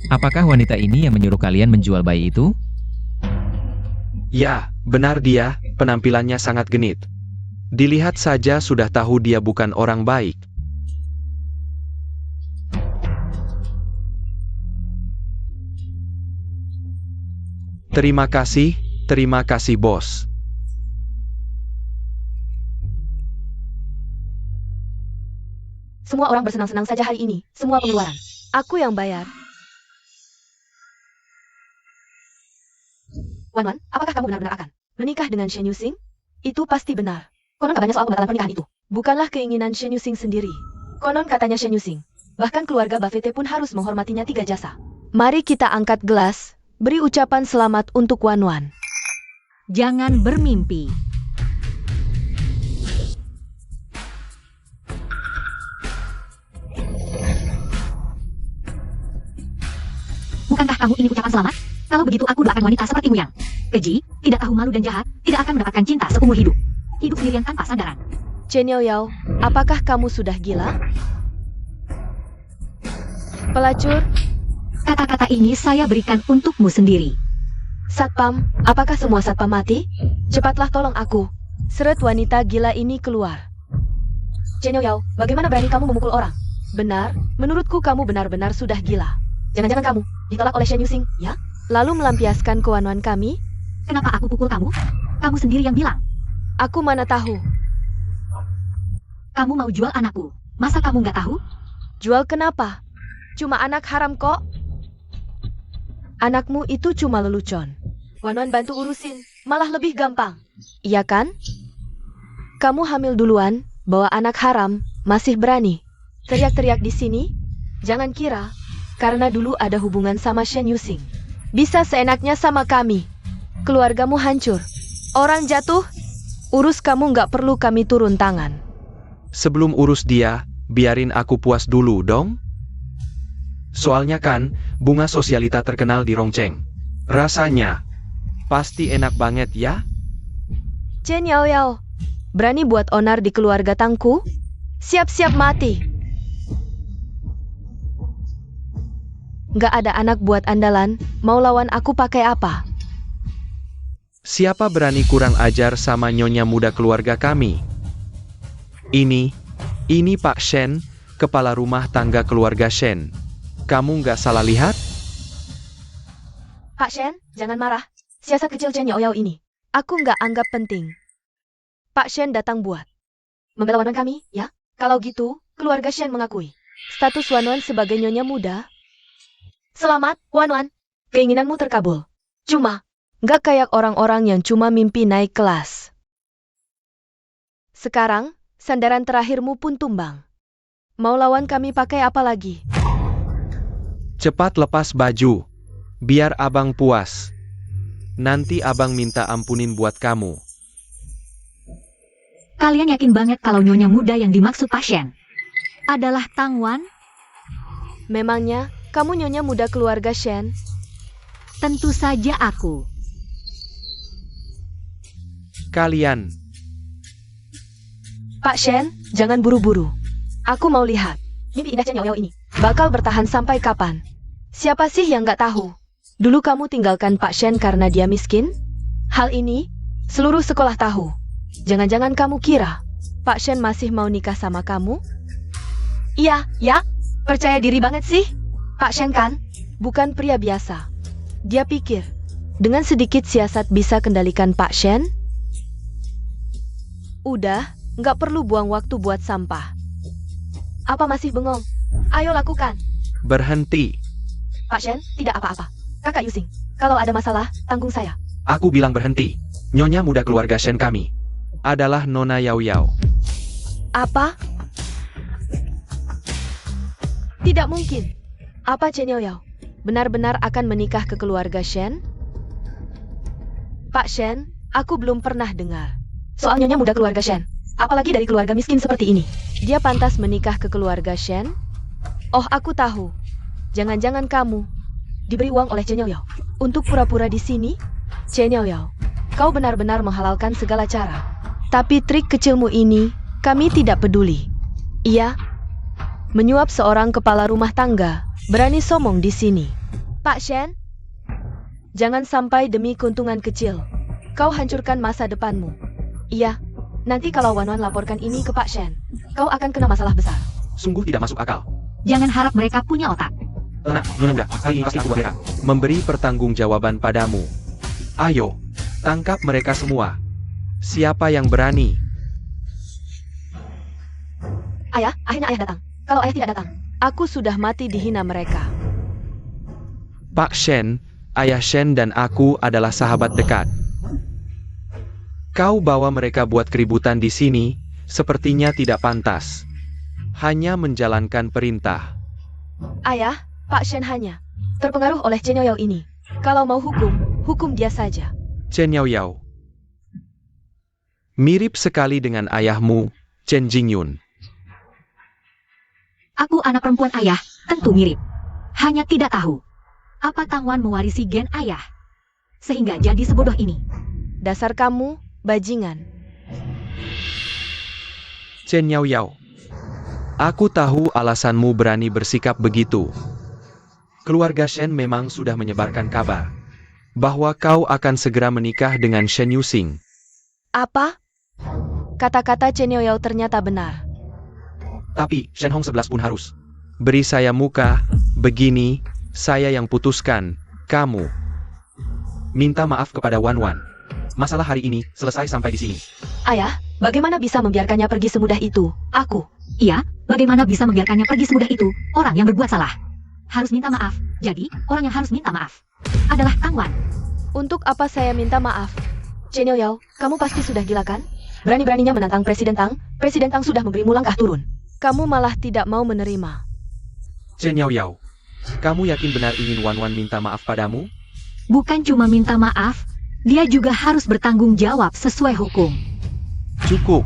apakah wanita ini yang menyuruh kalian menjual bayi itu? Ya, benar dia, penampilannya sangat genit. Dilihat saja sudah tahu dia bukan orang baik. Terima kasih bos. Semua orang bersenang-senang saja hari ini. Semua pengeluaran. Aku yang bayar. Wan, apakah kamu benar-benar akan menikah dengan Shen Yusing? Itu pasti benar. Konon kabarnya soal pembatalan pernikahan itu bukanlah keinginan Shen Yusing sendiri. Konon katanya Shen Yusing. Bahkan keluarga Buffett pun harus menghormatinya 3 jasa. Mari kita angkat gelas, beri ucapan selamat untuk Wan. Jangan bermimpi. Bukankah kamu ini ucapan selamat? Kalau begitu aku doakan wanita sepertimu yang keji, tidak tahu malu dan jahat, tidak akan mendapatkan cinta seumur hidup. Hidup sendirian tanpa sandaran. Chen Yaoyao, apakah kamu sudah gila? Pelacur, Kata-kata ini saya berikan untukmu sendiri. satpam, apakah semua satpam mati? Cepatlah tolong aku. Seret wanita gila ini keluar. Chen Yaoyao, bagaimana berani kamu memukul orang? Benar, menurutku kamu benar-benar sudah gila. Jangan-jangan kamu ditolak oleh Shen Yusing, ya? Lalu melampiaskan ke Wan kami? Kenapa aku pukul kamu? Kamu sendiri yang bilang. Aku mana tahu. Kamu mau jual anakku. Masa kamu nggak tahu? Jual kenapa? Cuma anak haram kok. Anakmu itu cuma lelucon. Wan bantu urusin, malah lebih gampang. Iya kan? Kamu hamil duluan, bawa anak haram, masih berani. Teriak-teriak di sini? Jangan kira, karena dulu ada hubungan sama Shen Yusing. Bisa seenaknya sama kami. Keluargamu hancur. Orang jatuh, urus kamu nggak perlu kami turun tangan. Sebelum urus dia, biarin aku puas dulu dong. Soalnya kan, bunga sosialita terkenal di Rongcheng. Rasanya pasti enak banget ya. Chen Yaoyao, berani buat onar di keluarga Tangku? Siap-siap mati. Nggak ada anak buat andalan, mau lawan aku pakai apa? Siapa berani kurang ajar sama nyonya muda keluarga kami? Ini Pak Shen, kepala rumah tangga keluarga Shen. Kamu nggak salah lihat? Pak Shen, jangan marah. Siasat kecil Chen Yaoyao ini, aku nggak anggap penting. Pak Shen datang buat membela Wan kami, ya? Kalau gitu, keluarga Shen mengakui status Wan sebagai nyonya muda. Selamat, Wan. Keinginanmu terkabul. Cuma, nggak kayak orang-orang yang cuma mimpi naik kelas. Sekarang, sandaran terakhirmu pun tumbang. Mau lawan kami pakai apa lagi? Cepat lepas baju, biar abang puas. Nanti abang minta ampunin buat kamu. Kalian yakin banget kalau nyonya muda yang dimaksud pasien adalah Tang Wan? Memangnya, kamu nyonya muda keluarga Shen? Tentu saja aku. Kalian, Pak Shen, jangan buru-buru. Aku mau lihat. Mimpi indah Chen Yaoyao ini bakal bertahan sampai kapan? Siapa sih yang nggak tahu? Dulu kamu tinggalkan Pak Shen karena dia miskin? Hal ini, seluruh sekolah tahu. Jangan-jangan kamu kira Pak Shen masih mau nikah sama kamu? Iya, ya. Percaya diri banget sih. Pak Shen kan, bukan pria biasa. Dia pikir, dengan sedikit siasat bisa kendalikan Pak Shen? Udah, nggak perlu buang waktu buat sampah. Apa masih bengong? Ayo lakukan. berhenti. Pak Shen, tidak apa-apa. Kakak Yusing, kalau ada masalah, tanggung saya. Aku bilang berhenti. Nyonya muda keluarga Shen kami adalah Nona Yaoyao. Apa? Tidak mungkin. Apa Chen Yaoyao benar-benar akan menikah ke keluarga Shen? Pak Shen, aku belum pernah dengar soal nyonya muda keluarga Shen. Apalagi dari keluarga miskin seperti ini. Dia pantas menikah ke keluarga Shen? Oh, aku tahu. Jangan-jangan kamu diberi uang oleh Chen Yaoyao untuk pura-pura di sini? Chen Yaoyao, kau benar-benar menghalalkan segala cara. Tapi trik kecilmu ini, kami tidak peduli. Iya, menyuap seorang kepala rumah tangga, berani sombong di sini. Pak Shen, jangan sampai demi keuntungan kecil, Kau hancurkan masa depanmu. Iya, nanti kalau Wan Wan laporkan ini ke Pak Shen, kau akan kena masalah besar. Sungguh tidak masuk akal. Jangan harap mereka punya otak. Tenang, Nona Muda, kali ini pasti aku bergerak. Memberi pertanggungjawaban padamu. Ayo, tangkap mereka semua. Siapa yang berani? Ayah, akhirnya ayah datang. Kalau ayah tidak datang, aku sudah mati dihina mereka. Pak Shen, Ayah Shen dan aku adalah sahabat dekat. Kau bawa mereka buat keributan di sini, sepertinya tidak pantas. Hanya menjalankan perintah. Ayah, Pak Shen hanya terpengaruh oleh Chen Yaoyao ini. Kalau mau hukum dia saja. Chen Yaoyao. Mirip sekali dengan ayahmu, Chen Jingyun. Aku anak perempuan ayah, tentu mirip. Hanya tidak tahu, apa Tang Wan mewarisi gen ayah, sehingga jadi sebodoh ini. Dasar kamu, bajingan. Chen Yaoyao. Aku tahu alasanmu berani bersikap begitu. Keluarga Shen memang sudah menyebarkan kabar bahwa kau akan segera menikah dengan Shen Yusing. Apa? Kata-kata Chen Yaoyao ternyata benar. Tapi Shen Hong 11 pun harus beri saya muka. Begini, saya yang putuskan. Kamu minta maaf kepada Wan Wan. Masalah hari ini selesai sampai di sini. Ayah, bagaimana bisa membiarkannya pergi semudah itu? Aku. Iya, bagaimana bisa membiarkannya pergi semudah itu? Orang yang berbuat salah harus minta maaf. Jadi, orang yang harus minta maaf adalah Tang Wan. Untuk apa saya minta maaf? Chen Yaoyao, kamu pasti sudah gila kan? Berani-beraninya menantang Presiden Tang sudah memberimu langkah turun. Kamu malah tidak mau menerima. Chen Yaoyao, kamu yakin benar ingin Wan Wan minta maaf padamu? Bukan cuma minta maaf, dia juga harus bertanggung jawab sesuai hukum. Cukup.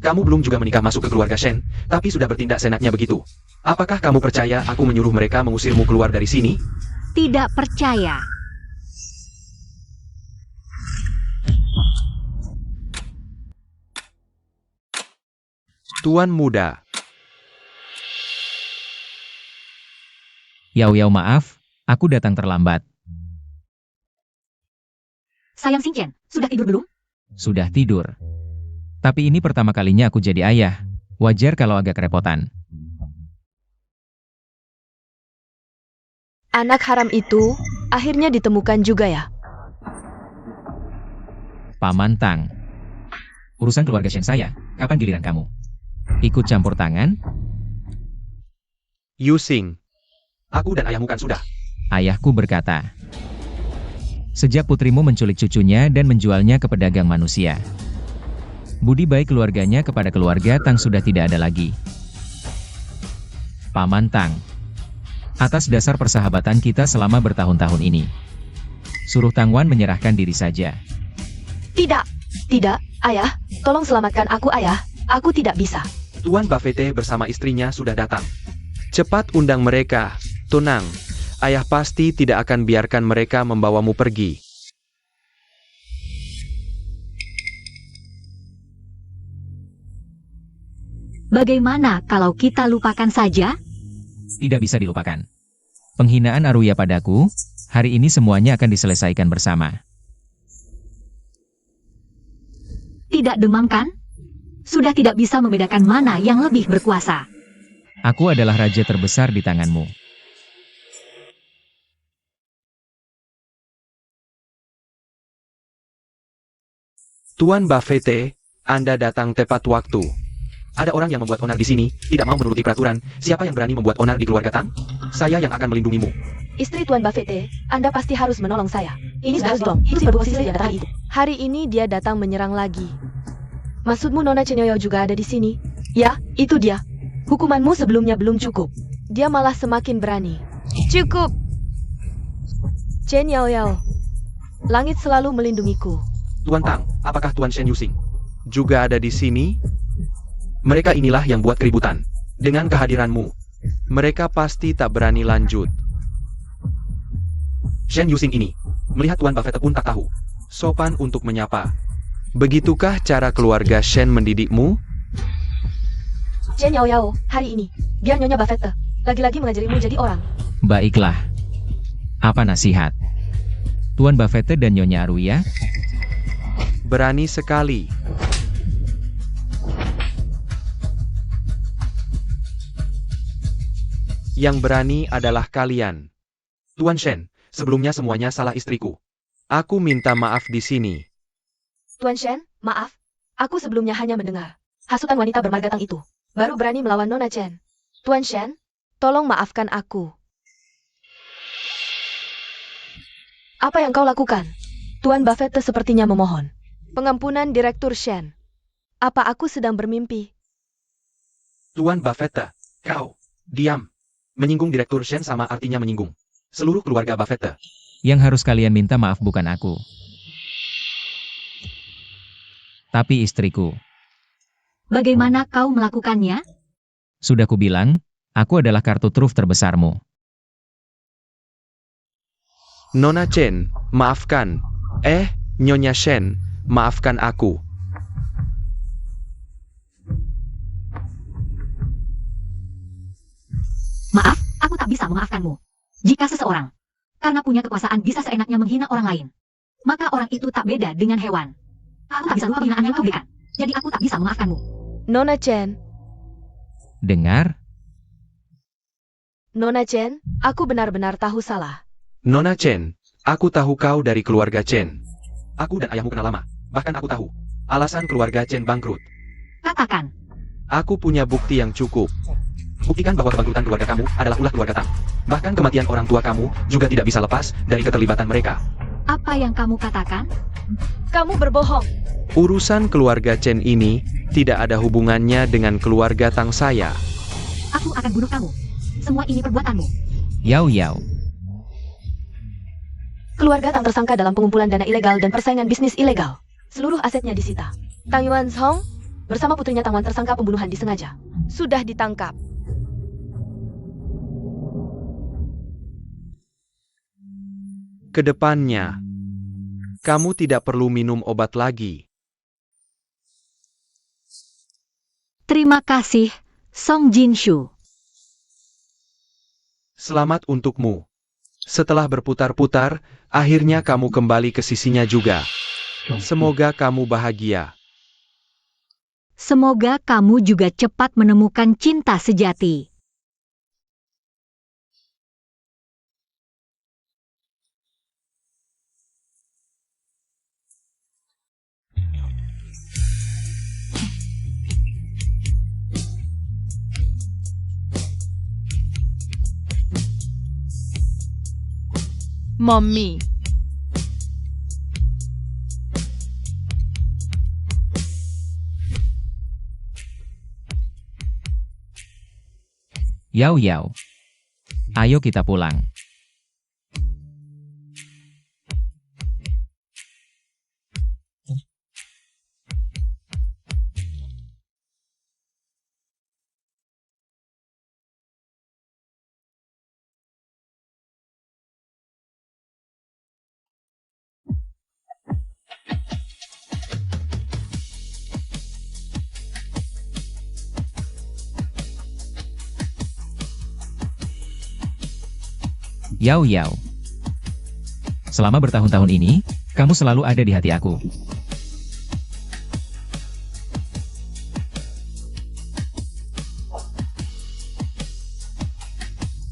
Kamu belum juga menikah masuk ke keluarga Shen, tapi sudah bertindak seenaknya begitu. Apakah kamu percaya aku menyuruh mereka mengusirmu keluar dari sini? Tidak percaya. Tuan muda. Yao maaf, aku datang terlambat. Sayang Xingqian, sudah tidur belum? Sudah tidur. Tapi ini pertama kalinya aku jadi ayah. Wajar kalau agak kerepotan. Anak haram itu akhirnya ditemukan juga ya? Paman Tang. Urusan keluarga Shen saya, kapan giliran kamu? Ikut campur tangan? Yusing. Aku dan ayahmu kan sudah. Ayahku berkata. Sejak putrimu menculik cucunya dan menjualnya ke pedagang manusia. Budi baik keluarganya kepada keluarga Tang sudah tidak ada lagi. Paman Tang. Atas dasar persahabatan kita selama bertahun-tahun ini. Suruh Tang Wan menyerahkan diri saja. Tidak, ayah, tolong selamatkan aku ayah, aku tidak bisa. Tuan Buffett bersama istrinya sudah datang. Cepat undang mereka. Tenang, ayah pasti tidak akan biarkan mereka membawamu pergi. Bagaimana kalau kita lupakan saja? Tidak bisa dilupakan. Penghinaan Aruya padaku, hari ini semuanya akan diselesaikan bersama. Tidak demam kan? Sudah tidak bisa membedakan mana yang lebih berkuasa. Aku adalah raja terbesar di tanganmu. Tuan Buffett, Anda datang tepat waktu. Ada orang yang membuat onar di sini, tidak mau menuruti peraturan. Siapa yang berani membuat onar di keluarga Tang? Saya yang akan melindungimu. Istri Tuan Buffett, Anda pasti harus menolong saya. Ini sudah harus itu si berbukasi yang datang itu. Hari ini dia datang menyerang lagi. Maksudmu Nona Chen Yaoyao juga ada di sini? Ya, itu dia. Hukumanmu sebelumnya belum cukup. Dia malah semakin berani. Cukup! Chen Yaoyao, langit selalu melindungiku. Tuan Tang, apakah Tuan Shen Yusing juga ada di sini? Mereka inilah yang buat keributan. Dengan kehadiranmu, mereka pasti tak berani lanjut. Shen Yusing ini, melihat Tuan Buffett pun tak tahu sopan untuk menyapa. Begitukah cara keluarga Shen mendidikmu? Chen Yaoyao, hari ini, biar Nyonya Buffett lagi-lagi mengajarimu jadi orang. Baiklah. Apa nasihat? Tuan Buffett dan Nyonya Aruya? Berani sekali. Yang berani adalah kalian. Tuan Shen, sebelumnya semuanya salah istriku. Aku minta maaf di sini. Tuan Shen, maaf. Aku sebelumnya hanya mendengar hasutan wanita bermarga Tang itu. Baru berani melawan Nona Chen. Tuan Shen, tolong maafkan aku. Apa yang kau lakukan? Tuan Buffett sepertinya memohon pengampunan Direktur Shen. Apa aku sedang bermimpi? Tuan Buffett, kau, diam. Menyinggung Direktur Shen sama artinya menyinggung seluruh keluarga Buffett. Yang harus kalian minta maaf bukan aku, tapi istriku. Bagaimana kau melakukannya? Sudah kubilang, aku adalah kartu truf terbesarmu. Nona Chen, maafkan. Nyonya Shen, maafkan aku. Maaf, aku tak bisa memaafkanmu. Jika seseorang, karena punya kekuasaan bisa seenaknya menghina orang lain, maka orang itu tak beda dengan hewan. Aku tak bisa lupa penghinaan yang kau berikan. Jadi aku tak bisa memaafkanmu. Nona Chen, Dengar? Nona Chen, aku benar-benar tahu salah. Nona Chen, aku tahu kau dari keluarga Chen. Aku dan ayahmu kenal lama. Bahkan aku tahu alasan keluarga Chen bangkrut. Katakan, Aku punya bukti yang cukup. Buktikan bahwa kebangkrutan keluarga kamu adalah ulah keluarga Tang. Bahkan kematian orang tua kamu juga tidak bisa lepas dari keterlibatan mereka. apa yang kamu katakan? Kamu berbohong. Urusan keluarga Chen ini tidak ada hubungannya dengan keluarga Tang saya. Aku akan bunuh kamu. Semua ini perbuatanmu. Yao Yao. Keluarga Tang tersangka dalam pengumpulan dana ilegal dan persaingan bisnis ilegal. Seluruh asetnya disita. Tang Yuan Song bersama putrinya Tang Wan tersangka pembunuhan disengaja. Sudah ditangkap. Kedepannya, kamu tidak perlu minum obat lagi. Terima kasih, Song Jinshu. Selamat untukmu. Setelah berputar-putar, akhirnya kamu kembali ke sisinya juga. Semoga kamu bahagia. Semoga kamu juga cepat menemukan cinta sejati. Mommy. Yao Yao. Ayo kita pulang. Yao Yao. Selama bertahun-tahun ini, kamu selalu ada di hati aku.